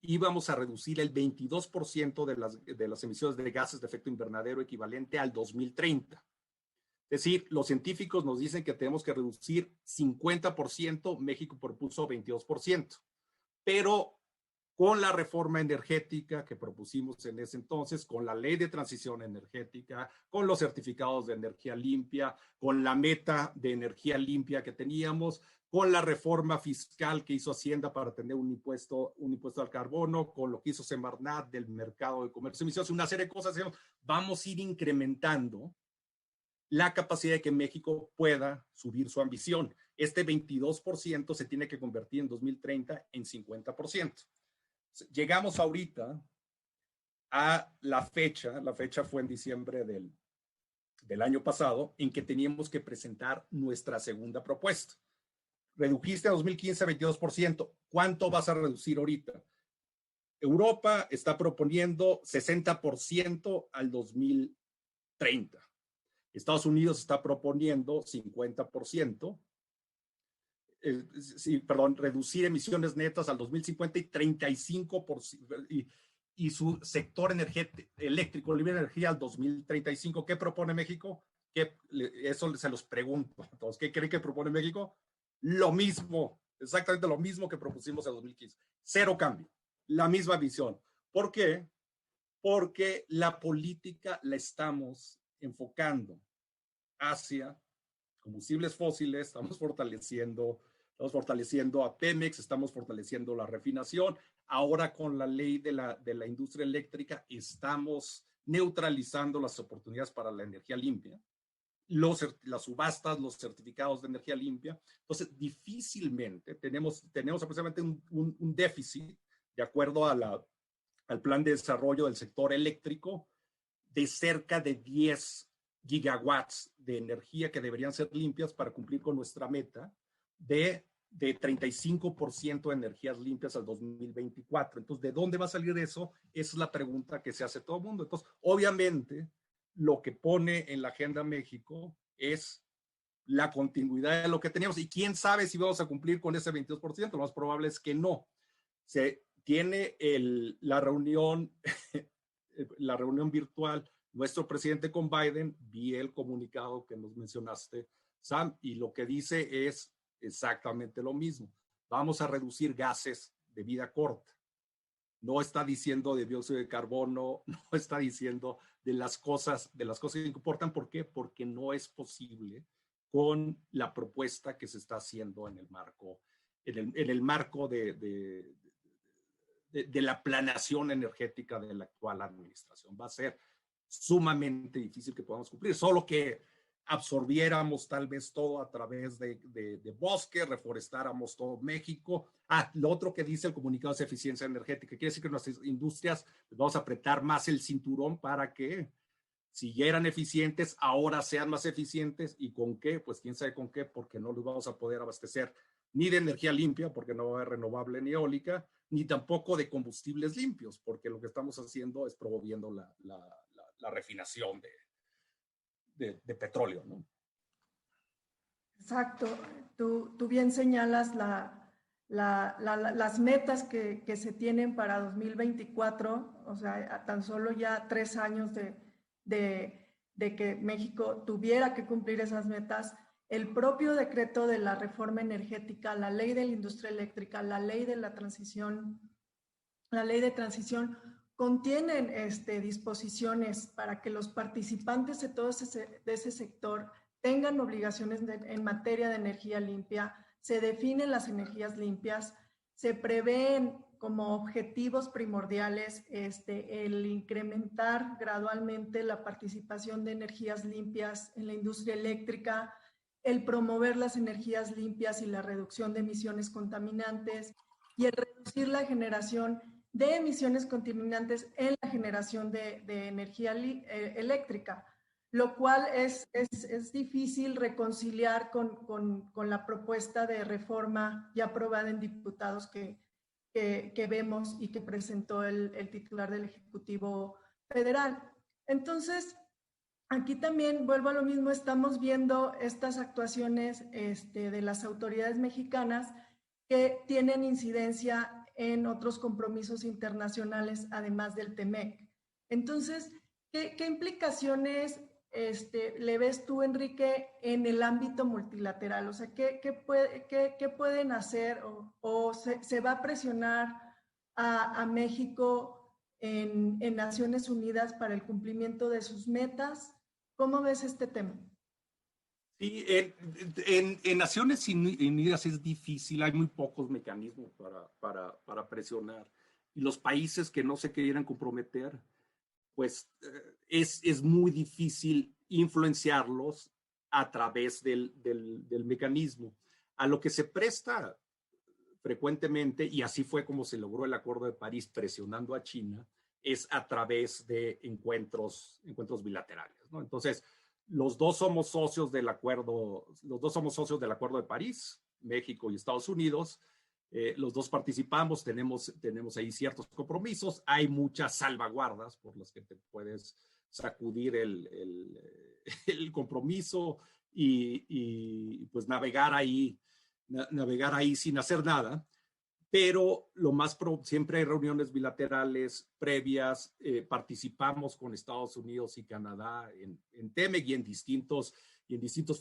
íbamos a reducir el 22% de las emisiones de gases de efecto invernadero equivalente al 2030. Es decir, los científicos nos dicen que tenemos que reducir 50%, México propuso 22%, pero con la reforma energética que propusimos en ese entonces, con la ley de transición energética, con los certificados de energía limpia, con la meta de energía limpia que teníamos, con la reforma fiscal que hizo Hacienda para tener un impuesto al carbono, con lo que hizo Semarnat del mercado de comercio de emisiones, una serie de cosas, vamos a ir incrementando la capacidad de que México pueda subir su ambición. Este 22% se tiene que convertir en 2030 en 50%. Llegamos ahorita a la fecha fue en diciembre del año pasado, en que teníamos que presentar nuestra segunda propuesta. Redujiste a 2015 22%. ¿Cuánto vas a reducir ahorita? Europa está proponiendo 60% al 2030. Estados Unidos está proponiendo 50%. Reducir emisiones netas al 2050 y 35%, y su sector eléctrico libre de energía al 2035. ¿Qué propone México? Eso se los pregunto a todos. ¿Qué creen que propone México? Lo mismo, exactamente lo mismo que propusimos en 2015. Cero cambio, la misma visión. ¿Por qué? Porque la política la estamos enfocando hacia combustibles fósiles, estamos fortaleciendo a Pemex, estamos fortaleciendo la refinación. Ahora con la ley de la industria eléctrica estamos neutralizando las oportunidades para la energía limpia, las subastas, los certificados de energía limpia. Entonces, difícilmente tenemos aproximadamente un déficit, de acuerdo al plan de desarrollo del sector eléctrico, de cerca de 10 gigawatts de energía que deberían ser limpias para cumplir con nuestra meta de 35% de energías limpias al 2024. Entonces, ¿de dónde va a salir eso? Esa es la pregunta que se hace todo el mundo. Entonces, obviamente, lo que pone en la agenda México es la continuidad de lo que teníamos. Y quién sabe si vamos a cumplir con ese 22%. Lo más probable es que no. Se tiene la reunión virtual nuestro presidente con Biden. Vi el comunicado que nos mencionaste, Sam, y lo que dice es exactamente lo mismo. Vamos a reducir gases de vida corta. no está diciendo de dióxido de carbono, no está diciendo de las cosas que importan. ¿Por qué? Porque no es posible con la propuesta que se está haciendo en el marco, de la planeación energética de la actual administración. Va a ser sumamente difícil que podamos cumplir, solo que absorbiéramos tal vez todo a través de bosque, reforestáramos todo México. Lo otro que dice el comunicado es eficiencia energética. Quiere decir que nuestras industrias pues, vamos a apretar más el cinturón para que si ya eran eficientes, ahora sean más eficientes. ¿Y con qué? Pues quién sabe con qué, porque no los vamos a poder abastecer ni de energía limpia, porque no va a haber renovable ni eólica, ni tampoco de combustibles limpios, porque lo que estamos haciendo es promoviendo la refinación de petróleo, ¿no? Exacto. Tú bien señalas las metas que se tienen para 2024, o sea, a tan solo ya 3 años de que México tuviera que cumplir esas metas. El propio decreto de la reforma energética, la ley de la industria eléctrica, la ley de transición contienen disposiciones para que los participantes de todo ese sector tengan obligaciones en materia de energía limpia. Se definen las energías limpias, se prevén como objetivos primordiales el incrementar gradualmente la participación de energías limpias en la industria eléctrica, el promover las energías limpias y la reducción de emisiones contaminantes y el reducir la generación de emisiones contaminantes en la generación de energía eléctrica, lo cual es difícil reconciliar con la propuesta de reforma ya aprobada en diputados que vemos y que presentó el titular del Ejecutivo Federal. Entonces, aquí también vuelvo a lo mismo, estamos viendo estas actuaciones de las autoridades mexicanas que tienen incidencia en otros compromisos internacionales, además del TEMEC. Entonces, ¿qué implicaciones le ves tú, Enrique, en el ámbito multilateral? O sea, ¿qué pueden hacer o se va a presionar a México en Naciones Unidas para el cumplimiento de sus metas? ¿Cómo ves este tema? Sí, en Naciones Unidas es difícil, hay muy pocos mecanismos para presionar. Y los países que no se quieran comprometer, pues es muy difícil influenciarlos a través del mecanismo. A lo que se presta frecuentemente, y así fue como se logró el Acuerdo de París presionando a China, es a través de encuentros bilaterales, ¿no? Entonces, los dos somos socios del acuerdo de París, México y Estados Unidos. Los dos participamos, tenemos ahí ciertos compromisos, hay muchas salvaguardas por las que te puedes sacudir el compromiso y pues navegar ahí sin hacer nada. Pero siempre hay reuniones bilaterales previas, participamos con Estados Unidos y Canadá en TEMEC y en distintos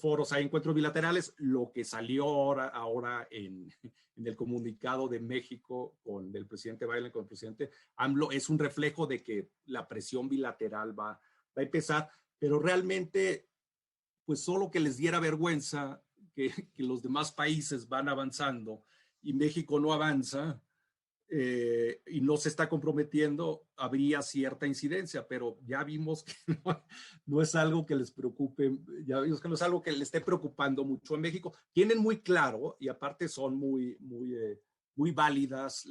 foros hay encuentros bilaterales. Lo que salió ahora en el comunicado de México del presidente Biden con el presidente AMLO es un reflejo de que la presión bilateral va a empezar, pero realmente pues solo que les diera vergüenza que los demás países van avanzando y México no avanza y no se está comprometiendo, habría cierta incidencia, pero ya vimos que no es algo que les preocupe, ya vimos que no es algo que le esté preocupando mucho en México. Tienen muy claro, y aparte son muy válidas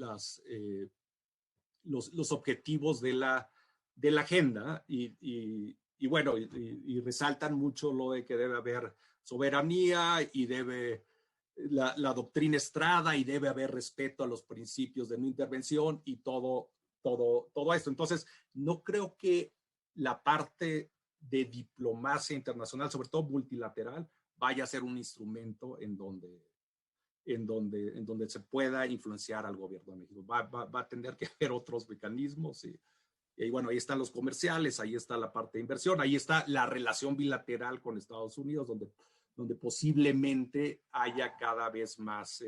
los objetivos de la agenda, y bueno, y resaltan mucho lo de que debe haber soberanía y la doctrina Estrada y debe haber respeto a los principios de no intervención y todo esto. Entonces, no creo que la parte de diplomacia internacional, sobre todo multilateral, vaya a ser un instrumento en donde se pueda influenciar al gobierno de México. Va a tener que haber otros mecanismos y bueno, ahí están los comerciales, ahí está la parte de inversión, ahí está la relación bilateral con Estados Unidos, donde posiblemente haya cada vez más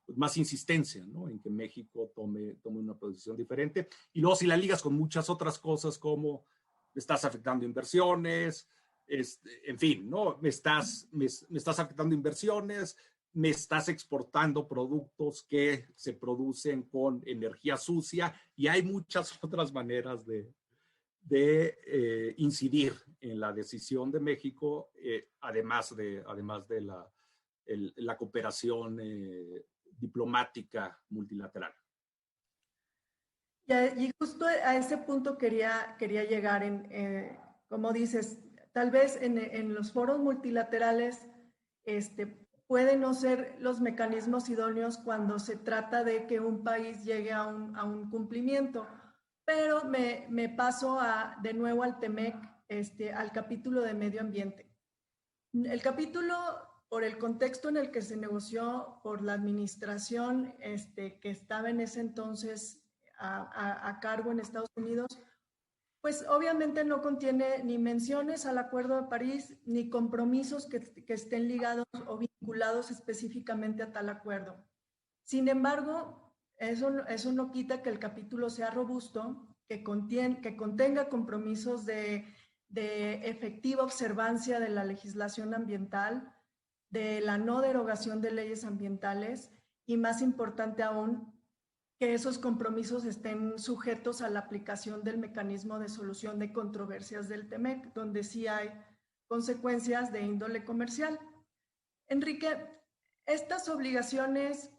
pues, más insistencia, ¿no? En que México tome una posición diferente. Y luego si la ligas con muchas otras cosas como estás afectando inversiones, en fin, ¿no? Me estás afectando inversiones, me estás exportando productos que se producen con energía sucia y hay muchas otras maneras de incidir en la decisión de México, además de la cooperación diplomática multilateral. Y justo a ese punto quería llegar, como dices, tal vez en los foros multilaterales pueden no ser los mecanismos idóneos cuando se trata de que un país llegue a un cumplimiento, pero me paso de nuevo al TEMEC, al capítulo de medio ambiente. El capítulo, por el contexto en el que se negoció por la administración que estaba en ese entonces a cargo en Estados Unidos, pues obviamente no contiene ni menciones al Acuerdo de París, ni compromisos que estén ligados o vinculados específicamente a tal acuerdo. Sin embargo, eso no quita que el capítulo sea robusto, que contenga compromisos de efectiva observancia de la legislación ambiental, de la no derogación de leyes ambientales y, más importante aún, que esos compromisos estén sujetos a la aplicación del mecanismo de solución de controversias del TEMEC, donde sí hay consecuencias de índole comercial. Enrique, estas obligaciones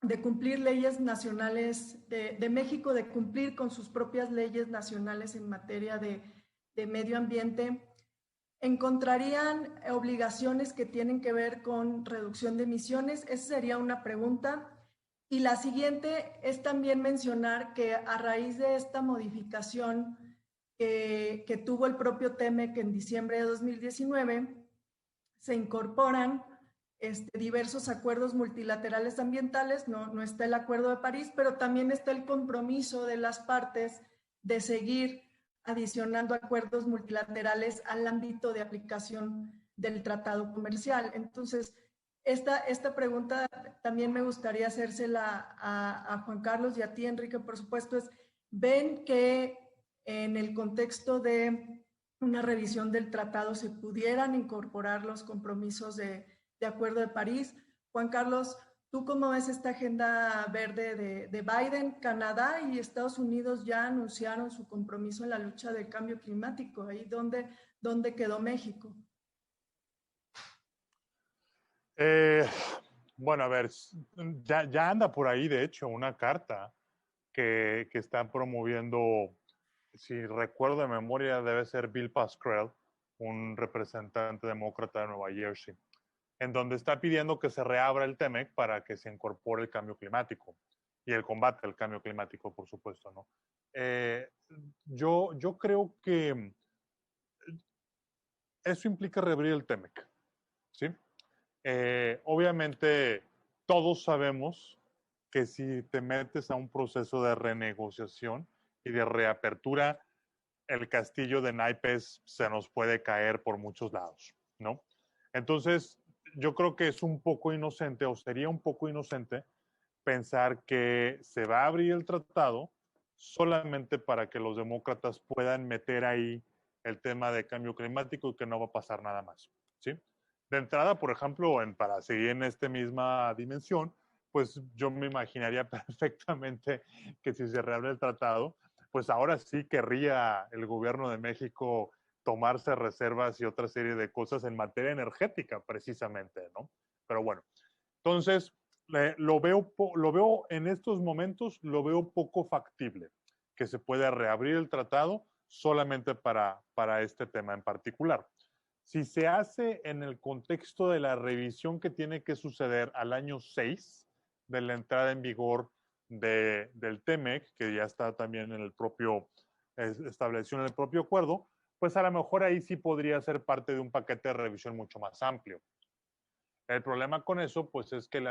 de cumplir leyes nacionales de México, de cumplir con sus propias leyes nacionales en materia de medio ambiente, ¿encontrarían obligaciones que tienen que ver con reducción de emisiones? Esa sería una pregunta. Y la siguiente es también mencionar que a raíz de esta modificación que tuvo el propio TEMEC en diciembre de 2019, se incorporan diversos acuerdos multilaterales ambientales. No está el Acuerdo de París, pero también está el compromiso de las partes de seguir adicionando acuerdos multilaterales al ámbito de aplicación del tratado comercial. Entonces, esta pregunta también me gustaría hacérsela a Juan Carlos y a ti, Enrique, por supuesto, es, ¿ven que en el contexto de una revisión del tratado se pudieran incorporar los compromisos de Acuerdo de París? Juan Carlos, ¿tú cómo ves esta agenda verde de Biden? Canadá y Estados Unidos ya anunciaron su compromiso en la lucha del cambio climático. ¿Ahí dónde quedó México? Bueno, a ver, ya anda por ahí, de hecho, una carta que están promoviendo, si recuerdo de memoria, debe ser Bill Pascrell, un representante demócrata de Nueva Jersey, en donde está pidiendo que se reabra el TEMEC para que se incorpore el cambio climático y el combate al cambio climático, por supuesto, ¿no? Yo creo que eso implica reabrir el TEMEC, ¿sí? Obviamente, todos sabemos que si te metes a un proceso de renegociación y de reapertura, el castillo de naipes se nos puede caer por muchos lados, ¿no? Entonces, yo creo que es un poco inocente, o sería un poco inocente, pensar que se va a abrir el tratado solamente para que los demócratas puedan meter ahí el tema de cambio climático y que no va a pasar nada más, ¿sí? De entrada, por ejemplo, para seguir en esta misma dimensión, pues yo me imaginaría perfectamente que si se reabre el tratado, pues ahora sí querría el gobierno de México tomarse reservas y otra serie de cosas en materia energética, precisamente, ¿no? Pero bueno, entonces lo veo en estos momentos, lo veo poco factible que se pueda reabrir el tratado solamente para este tema en particular. Si se hace en el contexto de la revisión que tiene que suceder al año 6 de la entrada en vigor del TEMEC, que ya está también en el propio, establecido en el propio acuerdo, pues a lo mejor ahí sí podría ser parte de un paquete de revisión mucho más amplio. El problema con eso, pues es que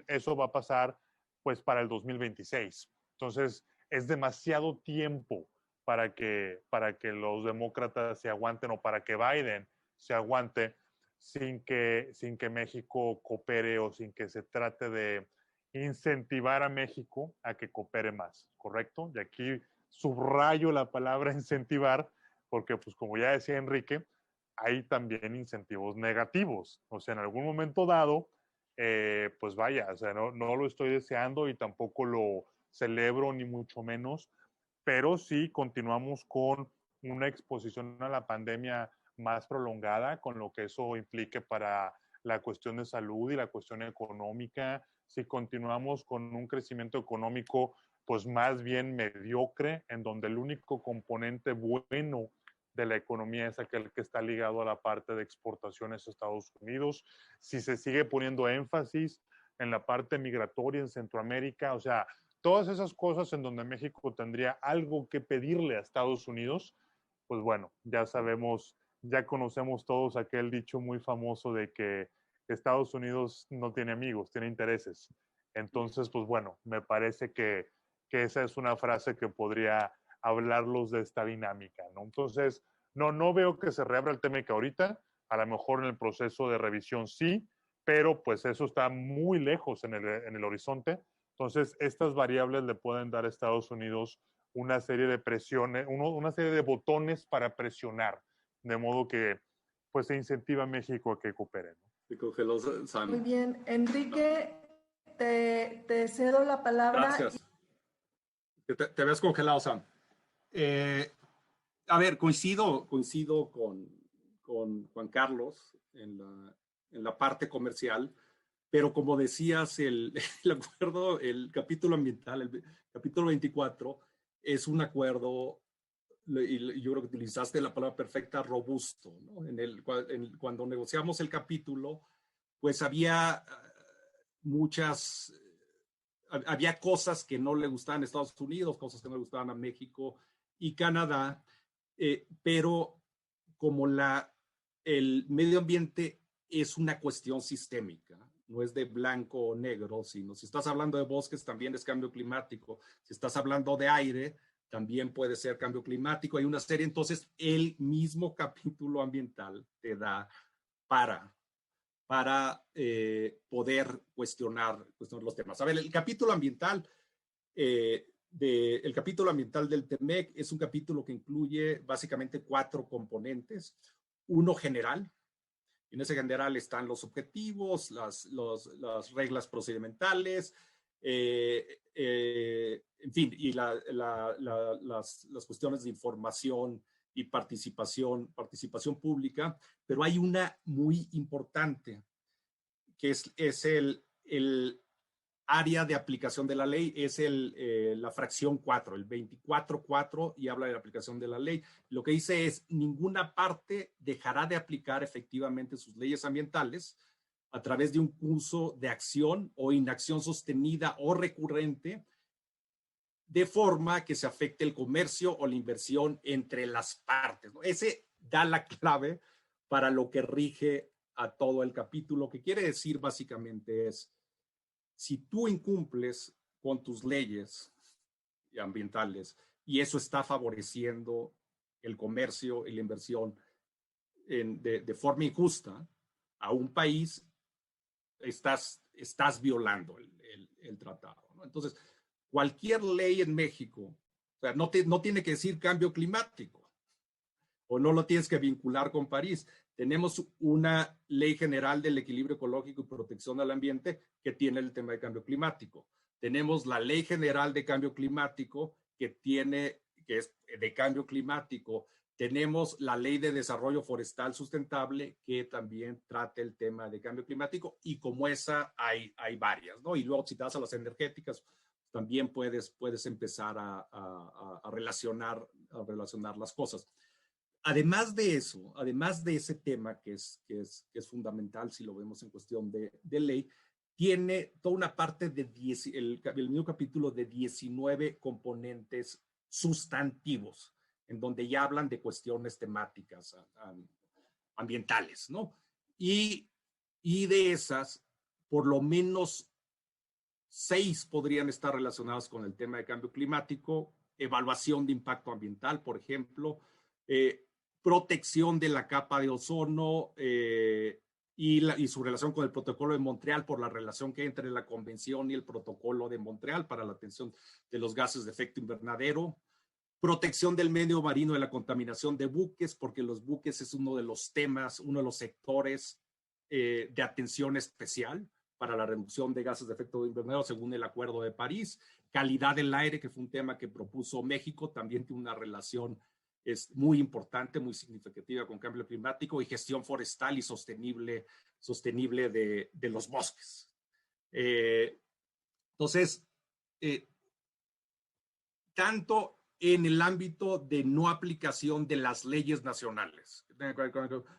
eso va a pasar pues para el 2026. Entonces, es demasiado tiempo para que los demócratas se aguanten o para que Biden se aguante sin que México coopere o sin que se trate de incentivar a México a que coopere más, ¿correcto? Y aquí subrayo la palabra incentivar, porque pues como ya decía Enrique, hay también incentivos negativos. O sea, en algún momento dado, pues vaya, o sea, no lo estoy deseando y tampoco lo celebro ni mucho menos, pero sí continuamos con una exposición a la pandemia más prolongada, con lo que eso implique para la cuestión de salud y la cuestión económica. Si continuamos con un crecimiento económico, pues más bien mediocre, en donde el único componente bueno de la economía es aquel que está ligado a la parte de exportaciones a Estados Unidos. Si se sigue poniendo énfasis en la parte migratoria en Centroamérica, o sea, todas esas cosas en donde México tendría algo que pedirle a Estados Unidos, pues bueno, ya sabemos, ya conocemos todos aquel dicho muy famoso de que Estados Unidos no tiene amigos, tiene intereses. Entonces, pues bueno, me parece que esa es una frase que podría hablarlos de esta dinámica, ¿no? Entonces, no veo que se reabra el tema que ahorita, a lo mejor en el proceso de revisión sí, pero pues eso está muy lejos en el horizonte. Entonces, estas variables le pueden dar a Estados Unidos una serie de presiones, una serie de botones para presionar, de modo que pues se incentiva a México a que coopere, ¿no? Se congeló Muy Sam. bien, Enrique, te cedo la palabra. Gracias. Te habías congelado, Sam. A ver, coincido con Juan Carlos en la parte comercial, pero como decías, el acuerdo, el capítulo ambiental, el capítulo 24, es un acuerdo, y yo creo que utilizaste la palabra perfecta, robusto, ¿no? Cuando negociamos el capítulo, pues muchas, había cosas que no le gustaban a Estados Unidos, cosas que no le gustaban a México y Canadá, pero como el medio ambiente es una cuestión sistémica, no es de blanco o negro, sino si estás hablando de bosques también es cambio climático, si estás hablando de aire también puede ser cambio climático, hay una serie, entonces el mismo capítulo ambiental te da para poder cuestionar los temas. A ver, el capítulo ambiental el capítulo ambiental del TEMEC es un capítulo que incluye básicamente 4 componentes. Uno general. En ese general están los objetivos, las reglas procedimentales, en fin, y las cuestiones de información y participación pública. Pero hay una muy importante, que es el área de aplicación de la ley, es la fracción 4, el 24.4, y habla de la aplicación de la ley. Lo que dice es, ninguna parte dejará de aplicar efectivamente sus leyes ambientales a través de un curso de acción o inacción sostenida o recurrente, de forma que se afecte el comercio o la inversión entre las partes, ¿no? Ese da la clave para lo que rige a todo el capítulo. Lo que quiere decir básicamente es, si tú incumples con tus leyes ambientales y eso está favoreciendo el comercio y la inversión de forma injusta a un país, estás violando el tratado, ¿no? Entonces, cualquier ley en México, o sea, no tiene que decir cambio climático o no lo tienes que vincular con París. Tenemos una ley general del equilibrio ecológico y protección al ambiente que tiene el tema de cambio climático. Tenemos la ley general de cambio climático que es de cambio climático. Tenemos la ley de desarrollo forestal sustentable que también trata el tema de cambio climático, y como esa hay varias, ¿no? Y luego si te vas a las energéticas, también puedes empezar a relacionar las cosas. Además de eso, además de ese tema que es fundamental si lo vemos en cuestión de ley, tiene toda una parte el mismo capítulo de 19 componentes sustantivos, en donde ya hablan de cuestiones temáticas ambientales, ¿no? Y de esas, por lo menos 6 podrían estar relacionadas con el tema de cambio climático, evaluación de impacto ambiental, por ejemplo, protección de la capa de ozono, y su relación con el protocolo de Montreal por la relación que hay entre la convención y el protocolo de Montreal para la atención de los gases de efecto invernadero, protección del medio marino de la contaminación de buques, porque los buques es uno de los temas, uno de los sectores de atención especial para la reducción de gases de efecto invernadero según el Acuerdo de París. Calidad del aire, que fue un tema que propuso México, también tiene una relación muy importante, muy significativa con cambio climático, y gestión forestal y sostenible de los bosques. Entonces, tanto en el ámbito de no aplicación de las leyes nacionales,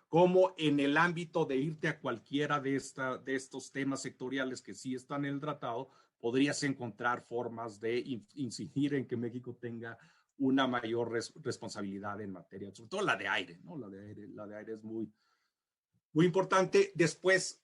como en el ámbito de irte a cualquiera de estos temas sectoriales que sí están en el tratado, podrías encontrar formas de incidir en que México tenga una mayor responsabilidad en materia, sobre todo la de aire, ¿no? La de aire es muy, muy importante. Después,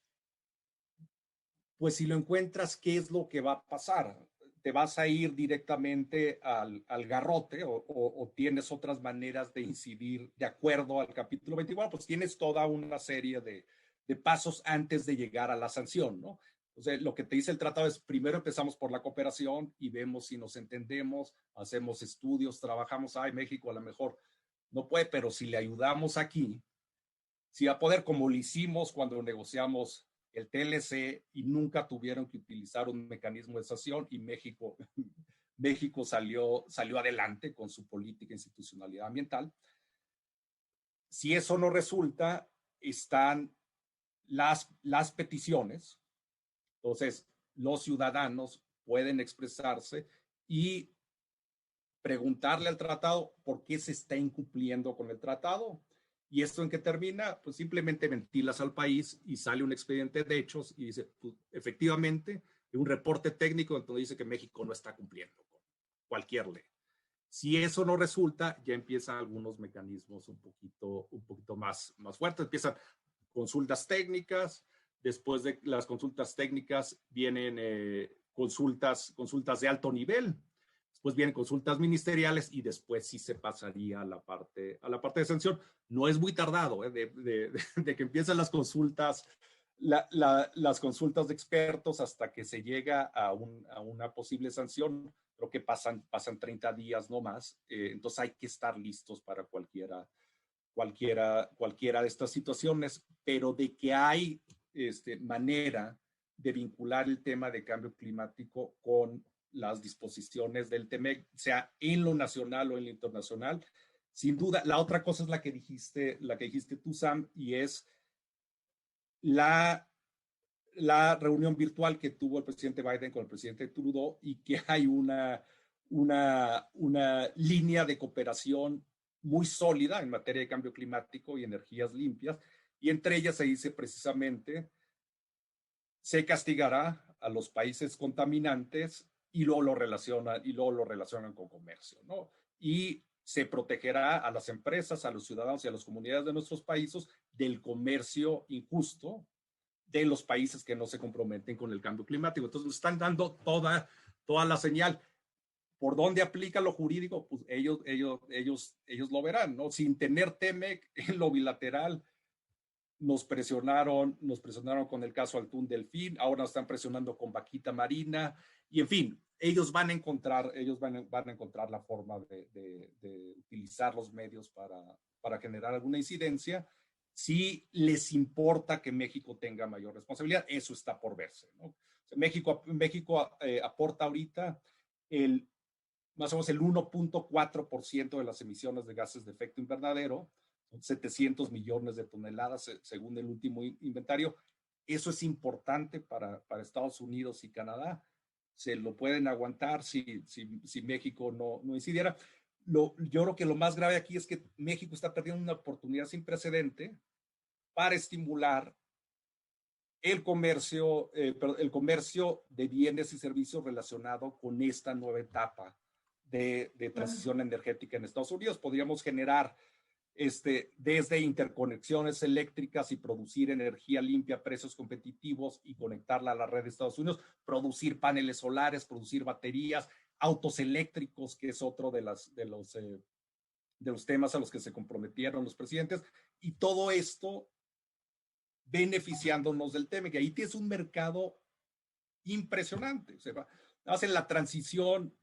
pues si lo encuentras, ¿qué es lo que va a pasar? ¿Te vas a ir directamente al garrote o tienes otras maneras de incidir de acuerdo al capítulo 24? Pues tienes toda una serie de pasos antes de llegar a la sanción, ¿no? Entonces, lo que te dice el tratado es, primero empezamos por la cooperación y vemos si nos entendemos, hacemos estudios, trabajamos, México a lo mejor no puede, pero si le ayudamos aquí, si va a poder, como lo hicimos cuando negociamos el TLC y nunca tuvieron que utilizar un mecanismo de sanción y México salió adelante con su política de institucionalidad ambiental. Si eso no resulta, están las peticiones. Entonces, los ciudadanos pueden expresarse y preguntarle al tratado por qué se está incumpliendo con el tratado. ¿Y esto en qué termina? Pues simplemente ventilas al país y sale un expediente de hechos y dice, pues, efectivamente, un reporte técnico donde dice que México no está cumpliendo con cualquier ley. Si eso no resulta, ya empiezan algunos mecanismos un poquito más fuertes. Empiezan consultas técnicas. Después de las consultas técnicas vienen consultas de alto nivel. Después vienen consultas ministeriales y después sí se pasaría a la parte de sanción. No es muy tardado de que empiezan las consultas, las consultas de expertos hasta que se llega a una posible sanción. Creo que pasan 30 días no más. Entonces hay que estar listos para cualquiera de estas situaciones, pero de que hay manera de vincular el tema de cambio climático con las disposiciones del TEMEC, sea en lo nacional o en lo internacional. Sin duda, la otra cosa es la que dijiste tú, Sam, y es la reunión virtual que tuvo el presidente Biden con el presidente Trudeau y que hay una línea de cooperación muy sólida en materia de cambio climático y energías limpias, y entre ellas se dice precisamente, se castigará a los países contaminantes y luego lo relacionan con comercio, ¿no? Y se protegerá a las empresas, a los ciudadanos y a las comunidades de nuestros países del comercio injusto de los países que no se comprometen con el cambio climático. Entonces nos están dando toda la señal. ¿Por dónde aplica lo jurídico? Pues ellos lo verán, ¿no? Sin tener TEMEC en lo bilateral, nos presionaron con el caso Altún Delfín, ahora nos están presionando con Vaquita Marina, y en fin, ellos van a encontrar la forma de utilizar los medios para generar alguna incidencia. Si les importa que México tenga mayor responsabilidad, eso está por verse, ¿no? México aporta ahorita más o menos el 1.4% de las emisiones de gases de efecto invernadero, 700 millones de toneladas según el último inventario. Eso es importante para Estados Unidos y Canadá. Se lo pueden aguantar si México no incidiera. Yo creo que lo más grave aquí es que México está perdiendo una oportunidad sin precedente para estimular el comercio de bienes y servicios relacionado con esta nueva etapa de transición energética en Estados Unidos. Podríamos generar desde interconexiones eléctricas y producir energía limpia a precios competitivos y conectarla a la red de Estados Unidos, producir paneles solares, producir baterías, autos eléctricos, que es otro de los temas a los que se comprometieron los presidentes, y todo esto beneficiándonos del TEMEC. Y ahí tienes un mercado impresionante. Hacen la transición,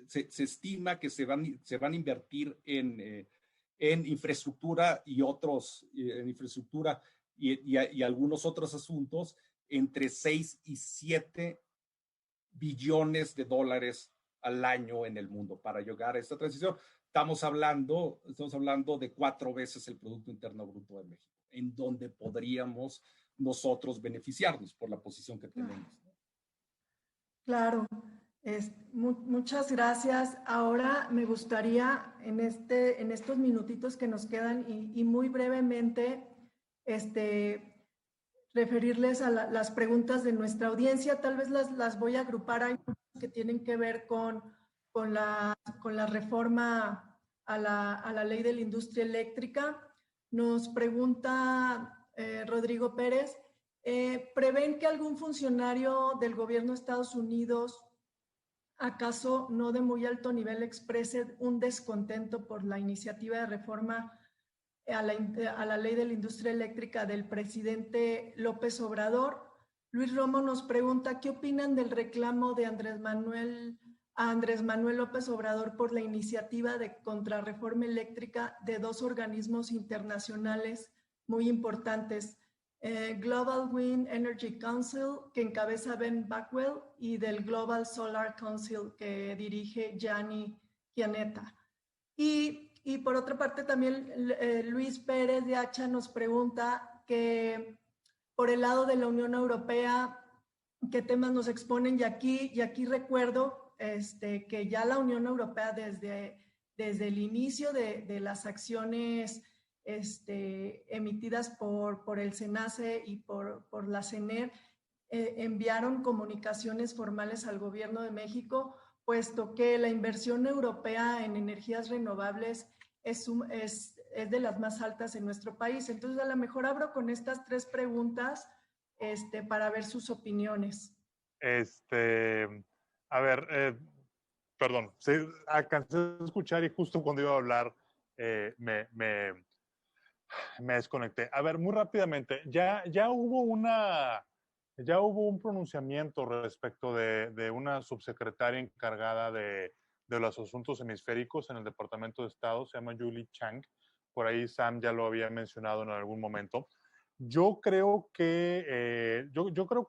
se estima que se van a invertir en infraestructura y otros, en infraestructura y algunos otros asuntos, entre 6 y 7 billones de dólares al año en el mundo para llegar a esta transición. Estamos hablando de 4 veces el Producto Interno Bruto de México, en donde podríamos nosotros beneficiarnos por la posición que tenemos. Claro, muchas gracias. Ahora me gustaría en estos minutitos que nos quedan y muy brevemente referirles a las preguntas de nuestra audiencia. Tal vez las voy a agrupar. Hay muchas que tienen que ver con la reforma a la ley de la industria eléctrica. Nos pregunta Rodrigo Pérez, ¿prevén que algún funcionario del gobierno de Estados Unidos, acaso no de muy alto nivel, exprese un descontento por la iniciativa de reforma a la ley de la industria eléctrica del presidente López Obrador? Luis Romo nos pregunta, ¿qué opinan del reclamo de Andrés Manuel López Obrador por la iniciativa de contrarreforma eléctrica de 2 organismos internacionales muy importantes, Global Wind Energy Council, que encabeza Ben Backwell, y del Global Solar Council, que dirige Gianni Chianetta? Y por otra parte también Luis Pérez de Hacha nos pregunta que por el lado de la Unión Europea, ¿qué temas nos exponen? Y aquí recuerdo que ya la Unión Europea desde el inicio de las acciones emitidas por el SENACE y por la CENER, enviaron comunicaciones formales al gobierno de México, puesto que la inversión europea en energías renovables es de las más altas en nuestro país. Entonces, a lo mejor abro con estas 3 preguntas para ver sus opiniones. A ver, perdón, sí, alcancé a escuchar y justo cuando iba a hablar me desconecté. A ver, muy rápidamente, ya hubo un pronunciamiento respecto de una subsecretaria encargada de los asuntos hemisféricos en el Departamento de Estado, se llama Julie Chang. Por ahí Sam ya lo había mencionado en algún momento. Yo creo que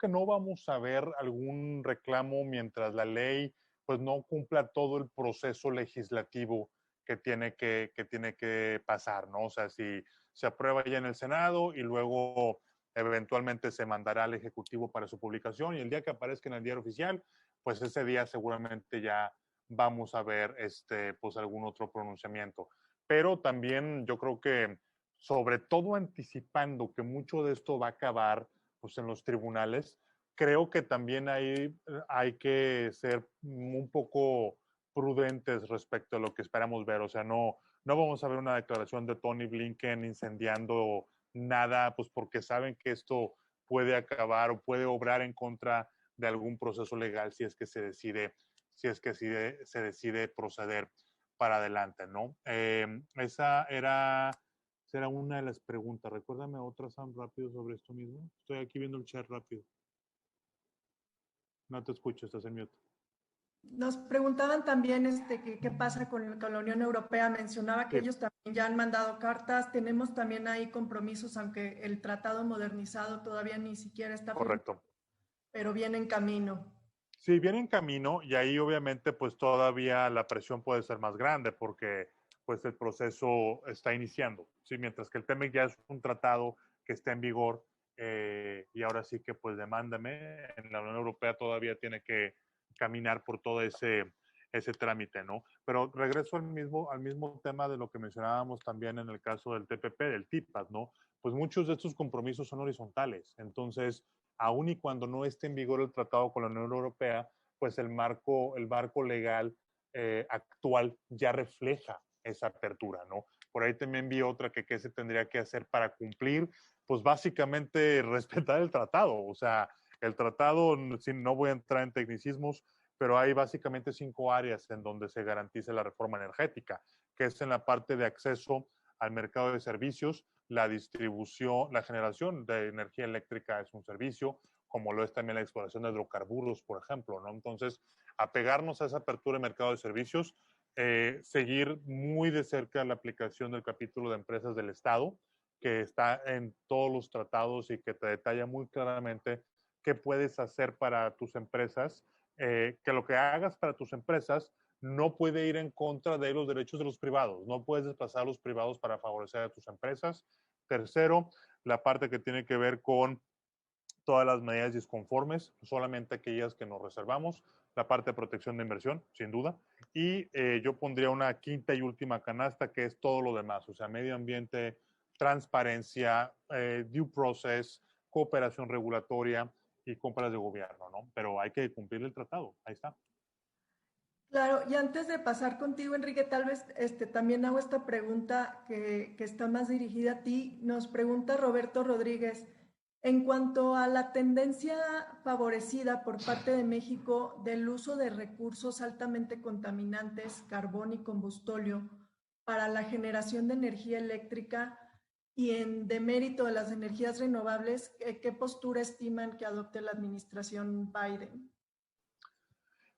no vamos a ver algún reclamo mientras la ley pues no cumpla todo el proceso legislativo que tiene que pasar, ¿no? O sea, si se aprueba ya en el Senado y luego eventualmente se mandará al Ejecutivo para su publicación, y el día que aparezca en el diario oficial, pues ese día seguramente ya vamos a ver pues algún otro pronunciamiento. Pero también yo creo que, sobre todo anticipando que mucho de esto va a acabar pues en los tribunales, creo que también hay que ser un poco prudentes respecto a lo que esperamos ver. O sea, no vamos a ver una declaración de Tony Blinken incendiando nada, pues porque saben que esto puede acabar o puede obrar en contra de algún proceso legal si es que se decide proceder para adelante, ¿no? Esa era una de las preguntas. Recuérdame otra, Sam, rápido sobre esto mismo. Estoy aquí viendo el chat rápido. No te escucho, estás en mute. Nos preguntaban también qué pasa con la Unión Europea. Mencionaba que ellos también ya han mandado cartas. Tenemos también ahí compromisos, aunque el tratado modernizado todavía ni siquiera está firmado. Correcto. Pero viene en camino. Sí, viene en camino, y ahí obviamente pues todavía la presión puede ser más grande porque pues el proceso está iniciando, ¿sí? Mientras que el TEMEC ya es un tratado que está en vigor, y ahora sí que pues demándame, en la Unión Europea todavía tiene que caminar por todo ese trámite, ¿no? Pero regreso al mismo tema de lo que mencionábamos también en el caso del TPP, del TIPAD, ¿no? Pues muchos de estos compromisos son horizontales, entonces aun y cuando no esté en vigor el tratado con la Unión Europea, pues el marco legal actual ya refleja esa apertura, ¿no? Por ahí también vi otra que qué se tendría que hacer para cumplir, pues básicamente respetar el tratado. O sea, el tratado, no voy a entrar en tecnicismos, pero hay básicamente 5 áreas en donde se garantiza la reforma energética, que es en la parte de acceso al mercado de servicios, la distribución, la generación de energía eléctrica es un servicio, como lo es también la exploración de hidrocarburos, por ejemplo, ¿no? Entonces, apegarnos a esa apertura de mercado de servicios, seguir muy de cerca la aplicación del capítulo de empresas del Estado, que está en todos los tratados y que te detalla muy claramente qué puedes hacer para tus empresas, que lo que hagas para tus empresas no puede ir en contra de los derechos de los privados, no puedes desplazar a los privados para favorecer a tus empresas. Tercero, la parte que tiene que ver con todas las medidas disconformes, solamente aquellas que nos reservamos, la parte de protección de inversión, sin duda, y yo pondría una quinta y última canasta que es todo lo demás, o sea, medio ambiente, transparencia, due process, cooperación regulatoria y compras de gobierno, ¿no? Pero hay que cumplir el tratado, ahí está. Claro, y antes de pasar contigo, Enrique, tal vez también hago esta pregunta que está más dirigida a ti. Nos pregunta Roberto Rodríguez, en cuanto a la tendencia favorecida por parte de México del uso de recursos altamente contaminantes, carbón y combustóleo, para la generación de energía eléctrica y en demérito de las energías renovables, ¿qué postura estiman que adopte la administración Biden?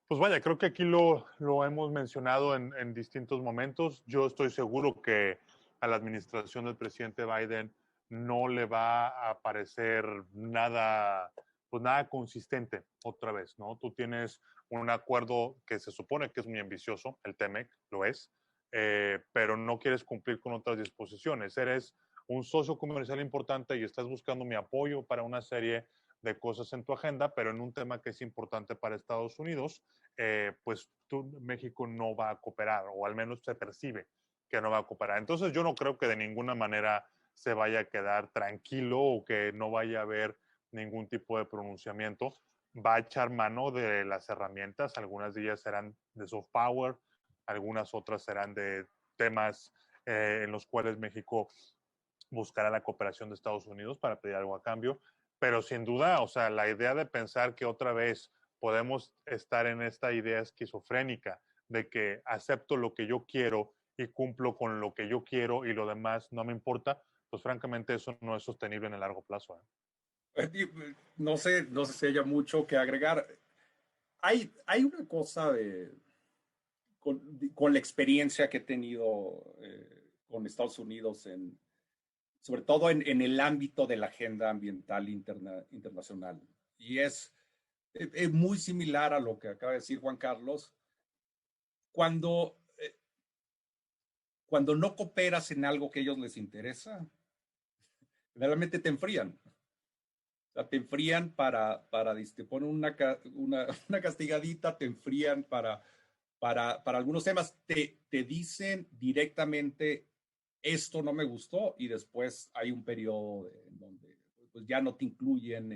Pues vaya, creo que aquí lo hemos mencionado en distintos momentos. Yo estoy seguro que a la administración del presidente Biden no le va a parecer nada, pues nada consistente otra vez, ¿no? Tú tienes un acuerdo que se supone que es muy ambicioso, el TEMEC lo es, pero no quieres cumplir con otras disposiciones. Eres un socio comercial importante y estás buscando mi apoyo para una serie de cosas en tu agenda, pero en un tema que es importante para Estados Unidos, pues México no va a cooperar, o al menos se percibe que no va a cooperar. Entonces yo no creo que de ninguna manera se vaya a quedar tranquilo o que no vaya a haber ningún tipo de pronunciamiento. Va a echar mano de las herramientas, algunas de ellas serán de soft power, algunas otras serán de temas en los cuales México buscará la cooperación de Estados Unidos para pedir algo a cambio, pero sin duda, o sea, la idea de pensar que otra vez podemos estar en esta idea esquizofrénica de que acepto lo que yo quiero y cumplo con lo que yo quiero y lo demás no me importa, pues francamente eso no es sostenible en el largo plazo. No sé si haya mucho que agregar. Hay una cosa con la experiencia que he tenido con Estados Unidos, sobre todo en el ámbito de la agenda ambiental internacional. Y es muy similar a lo que acaba de decir Juan Carlos. Cuando no cooperas en algo que a ellos les interesa, realmente te enfrían. O sea, te enfrían te ponen una castigadita, te enfrían para algunos temas. Te dicen directamente, esto no me gustó, y después hay un periodo en donde pues, ya no te incluyen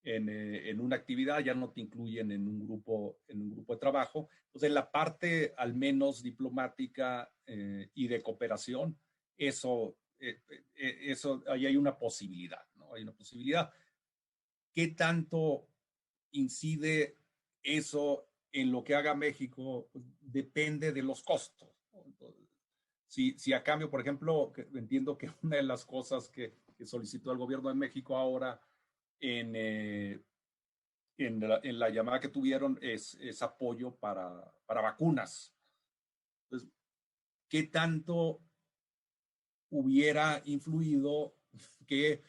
en una actividad, ya no te incluyen en un grupo de trabajo. Entonces, la parte al menos diplomática y de cooperación, eso, ahí hay una posibilidad, ¿no? Hay una posibilidad. ¿Qué tanto incide eso en lo que haga México? Pues, depende de los costos, ¿no? Entonces, si a cambio, por ejemplo, entiendo que una de las cosas que solicitó el gobierno de México ahora en la llamada que tuvieron es apoyo para vacunas. Entonces, ¿qué tanto hubiera influido que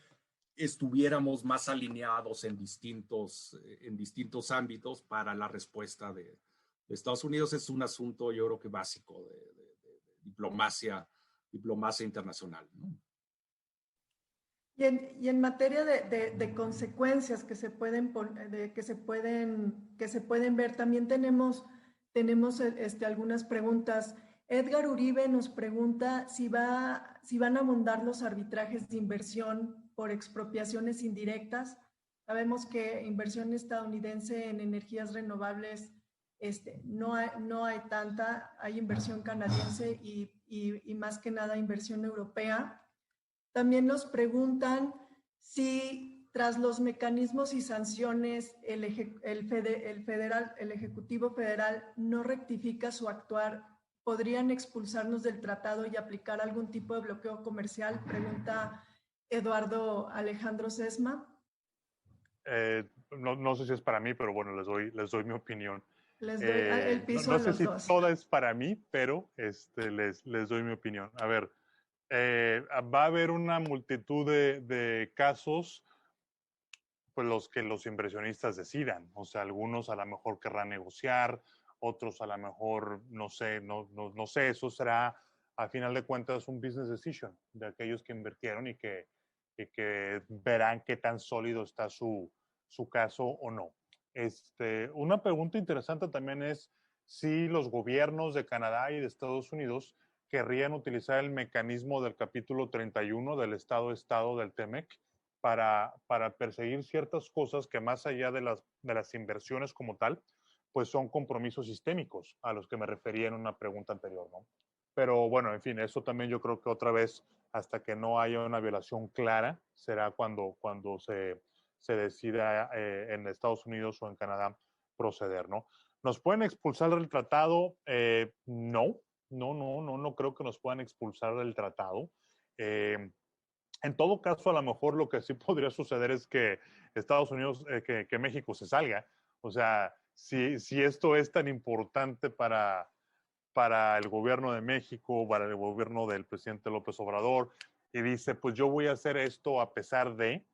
estuviéramos más alineados en distintos ámbitos para la respuesta de Estados Unidos? Es un asunto, yo creo que básico de diplomacia internacional, ¿no? Y en materia de consecuencias que se pueden ver, también tenemos algunas preguntas. Edgar Uribe nos pregunta si van a abundar los arbitrajes de inversión por expropiaciones indirectas. Sabemos que inversión estadounidense en energías renovables no hay tanta, hay inversión canadiense y más que nada inversión europea. También nos preguntan si tras los mecanismos y sanciones el Ejecutivo Federal no rectifica su actuar ¿podrían expulsarnos del tratado y aplicar algún tipo de bloqueo comercial? Pregunta Eduardo Alejandro Sesma. No sé si es para mí, pero bueno, les doy mi opinión. Les doy el piso no a sé los si dos. toda es para mí, pero les doy mi opinión. A ver, va a haber una multitud de casos, pues los que los inversionistas decidan. O sea, algunos a lo mejor querrán negociar, otros a lo mejor, no sé, no sé, eso será a final de cuentas un business decision de aquellos que invirtieron y que verán qué tan sólido está su caso o no. Una pregunta interesante también es si los gobiernos de Canadá y de Estados Unidos querrían utilizar el mecanismo del capítulo 31 del Estado-Estado del TEMEC para perseguir ciertas cosas que más allá de las inversiones como tal, pues son compromisos sistémicos a los que me refería en una pregunta anterior, ¿no? Pero bueno, en fin, eso también yo creo que otra vez, hasta que no haya una violación clara, será cuando se decida en Estados Unidos o en Canadá proceder, ¿no? ¿Nos pueden expulsar del tratado? No creo que nos puedan expulsar del tratado. En todo caso, a lo mejor lo que sí podría suceder es que Estados Unidos, que México se salga. O sea, si esto es tan importante para el gobierno de México, para el gobierno del presidente López Obrador, y dice, pues yo voy a hacer esto a pesar de,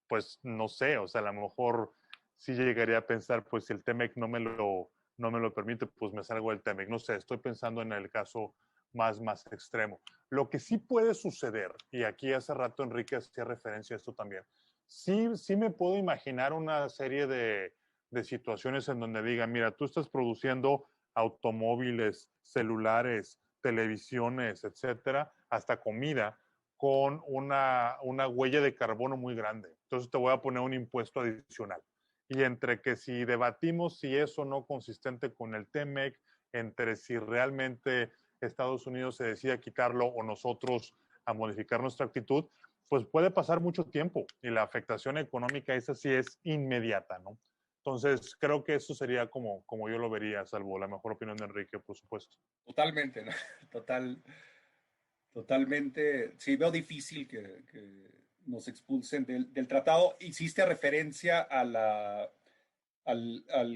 pues no sé, o sea, a lo mejor sí llegaría a pensar, pues si el TEMEC no me lo permite, pues me salgo del TEMEC. No sé, estoy pensando en el caso más extremo. Lo que sí puede suceder, y aquí hace rato Enrique hacía referencia a esto también, sí me puedo imaginar una serie de situaciones en donde digan, mira, tú estás produciendo automóviles, celulares, televisiones, etcétera, hasta comida, con una huella de carbono muy grande. Entonces te voy a poner un impuesto adicional. Y entre que si debatimos si es o no consistente con el TEMEC, entre si realmente Estados Unidos se decide a quitarlo o nosotros a modificar nuestra actitud, pues puede pasar mucho tiempo y la afectación económica esa sí es inmediata, ¿no? Entonces, creo que eso sería como yo lo vería, salvo la mejor opinión de Enrique, por supuesto. Totalmente, ¿no? Totalmente. Sí, veo difícil que nos expulsen del tratado. Hiciste referencia al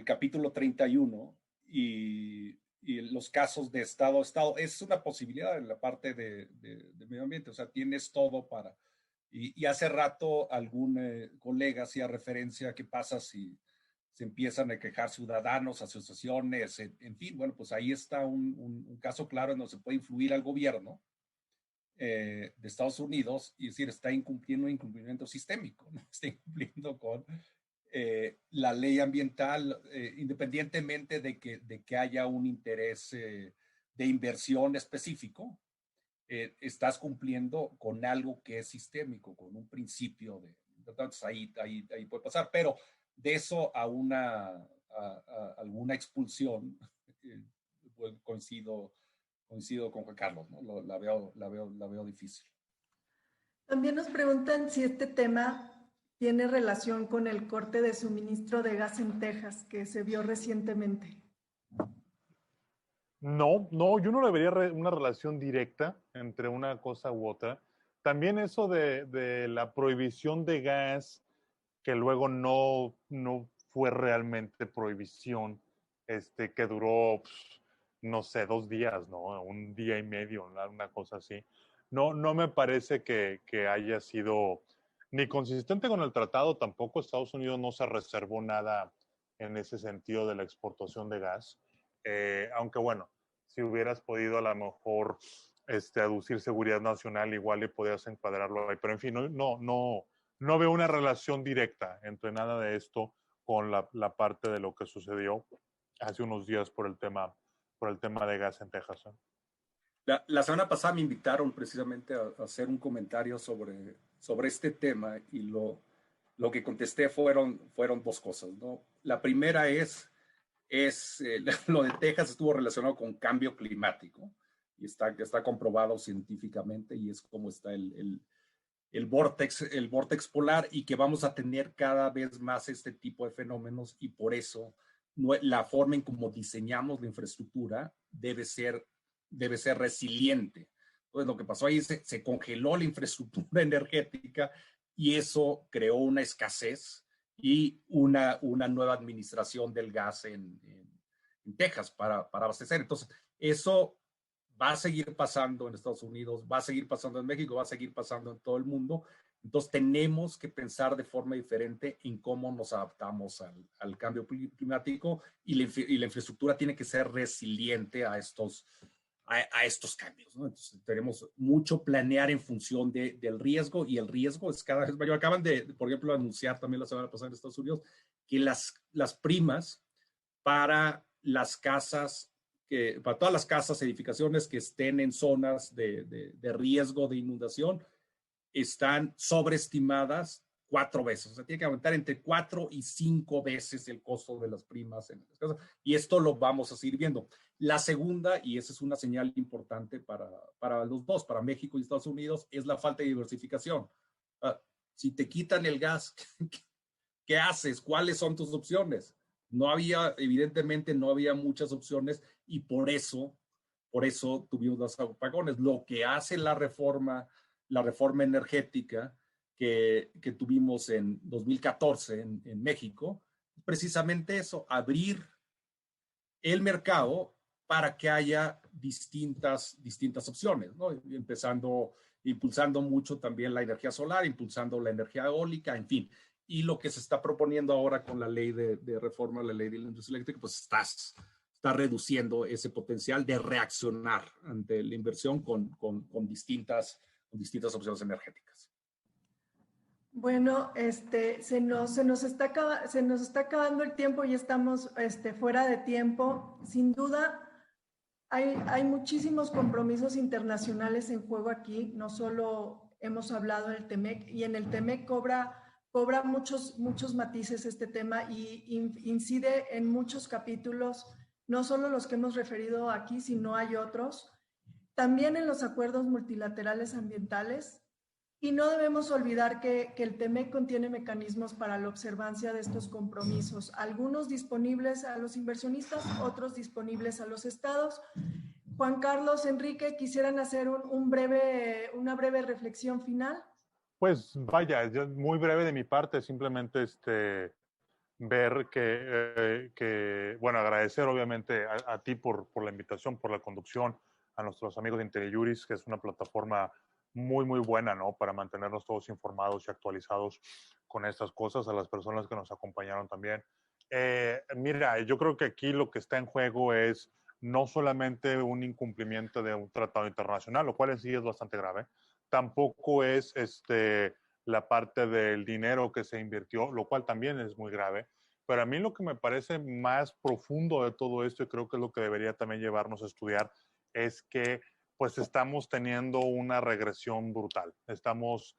capítulo 31 y los casos de Estado a Estado. Es una posibilidad en la parte de medio ambiente. O sea, tienes todo para... Y hace rato algún colega hacía referencia a qué pasa si se empiezan a quejar ciudadanos, asociaciones, en fin, bueno, pues ahí está un caso claro en donde se puede influir al gobierno de Estados Unidos y decir, está incumpliendo un incumplimiento sistémico, ¿no? Está incumpliendo con la ley ambiental, independientemente de que haya un interés de inversión específico, estás cumpliendo con algo que es sistémico, con un principio de... Entonces ahí puede pasar, pero de eso a alguna expulsión, pues coincido con Juan Carlos, ¿no? La veo difícil. También nos preguntan si este tema tiene relación con el corte de suministro de gas en Texas que se vio recientemente. No, yo no le vería una relación directa entre una cosa u otra. También eso de la prohibición de gas, que luego no fue realmente prohibición, que duró, no sé, 2 días, ¿no? 1 día y medio, una cosa así. No me parece que haya sido ni consistente con el tratado, tampoco Estados Unidos no se reservó nada en ese sentido de la exportación de gas. Aunque bueno, si hubieras podido a lo mejor aducir seguridad nacional, igual le podías encuadrarlo ahí. Pero en fin, no veo una relación directa entre nada de esto con la parte de lo que sucedió hace unos días por el tema de gas en Texas. La semana pasada me invitaron precisamente a hacer un comentario sobre este tema y lo que contesté fueron 2 cosas, ¿no? La primera es lo de Texas estuvo relacionado con cambio climático y está comprobado científicamente y es como está el vórtex polar y que vamos a tener cada vez más este tipo de fenómenos y por eso la forma en cómo diseñamos la infraestructura debe ser resiliente. Entonces, lo que pasó ahí se congeló la infraestructura energética y eso creó una escasez y una nueva administración del gas en Texas para abastecer. Entonces, eso va a seguir pasando en Estados Unidos, va a seguir pasando en México, va a seguir pasando en todo el mundo. Entonces, tenemos que pensar de forma diferente en cómo nos adaptamos al cambio climático y la infraestructura tiene que ser resiliente a estos cambios, ¿no? Entonces, tenemos mucho planear en función del riesgo y el riesgo es cada vez mayor. Acaban por ejemplo, anunciar también la semana pasada en Estados Unidos que las primas para las casas, para todas las casas, edificaciones que estén en zonas de riesgo de inundación, están sobreestimadas 4 veces. O sea, tiene que aumentar entre 4 y 5 veces el costo de las primas en las casas. Y esto lo vamos a seguir viendo. La segunda, y esa es una señal importante para los dos, para México y Estados Unidos, es la falta de diversificación. Si te quitan el gas, ¿qué haces? ¿Cuáles son tus opciones? Evidentemente no había muchas opciones y por eso tuvimos los apagones. Lo que hace la reforma energética que tuvimos en 2014 en México, precisamente eso, abrir el mercado para que haya distintas opciones, ¿no? Impulsando mucho también la energía solar, impulsando la energía eólica, en fin. Y lo que se está proponiendo ahora con la ley de reforma, la ley de la industria eléctrica, pues está reduciendo ese potencial de reaccionar ante la inversión con distintas opciones energéticas. Bueno, se nos está acabando el tiempo y estamos fuera de tiempo. Sin duda, hay muchísimos compromisos internacionales en juego aquí. No solo hemos hablado del TEMEC, y en el TEMEC cobra muchos matices este tema y incide en muchos capítulos, no solo los que hemos referido aquí, sino hay otros. También en los acuerdos multilaterales ambientales. Y no debemos olvidar que el TEMEC contiene mecanismos para la observancia de estos compromisos, algunos disponibles a los inversionistas, otros disponibles a los estados. Juan Carlos, Enrique, ¿quisieran hacer una breve reflexión final? Pues vaya, muy breve de mi parte, simplemente ver bueno, agradecer obviamente a ti por la invitación, por la conducción, a nuestros amigos de IntelliJuris, que es una plataforma muy, muy buena, ¿no? Para mantenernos todos informados y actualizados con estas cosas, a las personas que nos acompañaron también. Mira, yo creo que aquí lo que está en juego es no solamente un incumplimiento de un tratado internacional, lo cual en sí es bastante grave, tampoco es la parte del dinero que se invirtió, lo cual también es muy grave. Pero a mí lo que me parece más profundo de todo esto, y creo que es lo que debería también llevarnos a estudiar, es que pues estamos teniendo una regresión brutal. Estamos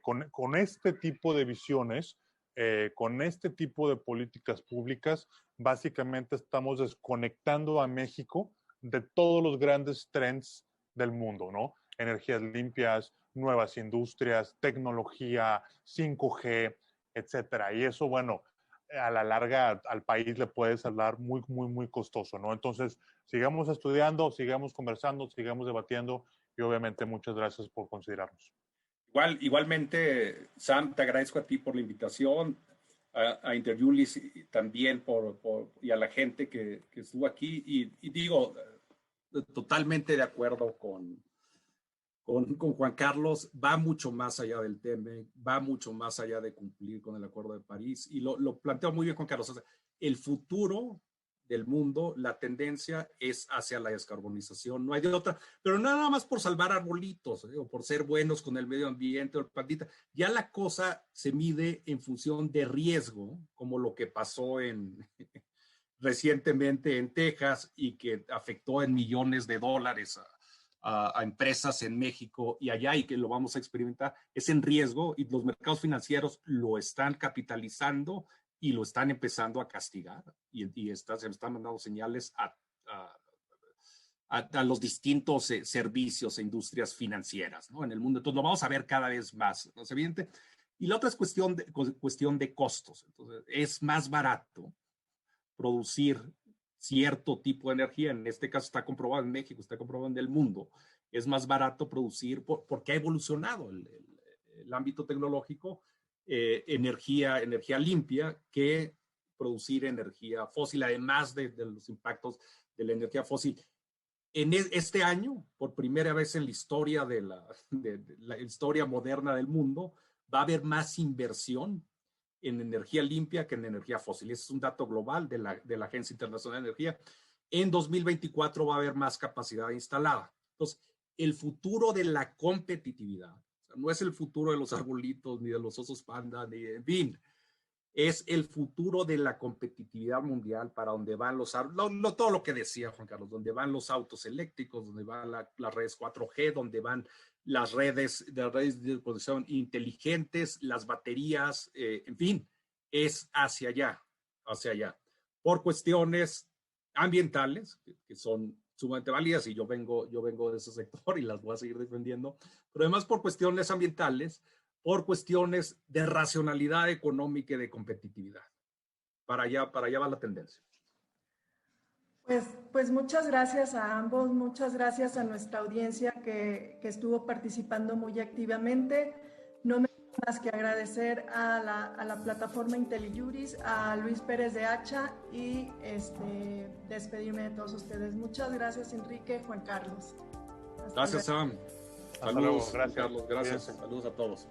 con este tipo de visiones, con este tipo de políticas públicas, básicamente estamos desconectando a México de todos los grandes trends del mundo, ¿no? Energías limpias, nuevas industrias, tecnología, 5G, etcétera. Y eso, bueno, a la larga al país le puede salir muy, muy, muy costoso, ¿no? Entonces, sigamos estudiando, sigamos conversando, sigamos debatiendo y obviamente muchas gracias por considerarnos. Igualmente, Sam, te agradezco a ti por la invitación, a Interjulis también y a la gente que estuvo aquí. Y digo, totalmente de acuerdo con Juan Carlos, va mucho más allá del TEMEC, va mucho más allá de cumplir con el Acuerdo de París. Y lo planteó muy bien Juan Carlos. O sea, el futuro del mundo, la tendencia es hacia la descarbonización, no hay de otra, pero nada más por salvar arbolitos, o por ser buenos con el medio ambiente o el pandita. Ya la cosa se mide en función de riesgo, como lo que pasó recientemente en Texas y que afectó en millones de dólares a empresas en México y allá, y que lo vamos a experimentar, es en riesgo y los mercados financieros lo están capitalizando y lo están empezando a castigar y se están mandando señales a los distintos servicios e industrias financieras, ¿no? En el mundo. Entonces lo vamos a ver cada vez más, ¿no? Es evidente. Y la otra es cuestión de costos. Entonces es más barato producir cierto tipo de energía, en este caso está comprobado en México, está comprobado en el mundo, es más barato producir, porque ha evolucionado el ámbito tecnológico, energía limpia que producir energía fósil, además de los impactos de la energía fósil. En este año, por primera vez en la historia de la historia moderna del mundo, va a haber más inversión en energía limpia que en energía fósil. Ese es un dato global de la Agencia Internacional de Energía. En 2024 va a haber más capacidad instalada. Entonces, el futuro de la competitividad, o sea, no es el futuro de los arbolitos, ni de los osos panda, ni en fin, es el futuro de la competitividad mundial, para donde van todo lo que decía Juan Carlos, donde van los autos eléctricos, donde van las redes 4G, donde van las redes de producción inteligentes, las baterías, en fin, es hacia allá, por cuestiones ambientales, que son sumamente válidas, y yo vengo de ese sector y las voy a seguir defendiendo, pero además por cuestiones ambientales, por cuestiones de racionalidad económica y de competitividad. Para allá va la tendencia. Pues muchas gracias a ambos, muchas gracias a nuestra audiencia que estuvo participando muy activamente. No me queda más que agradecer a la plataforma IntelliJuris, a Luis Pérez de Hacha y despedirme de todos ustedes. Muchas gracias, Enrique, Juan Carlos. Gracias, Sam. Hasta luego. Saludos, Gracias. Carlos. Gracias. Cuídense. Saludos a todos.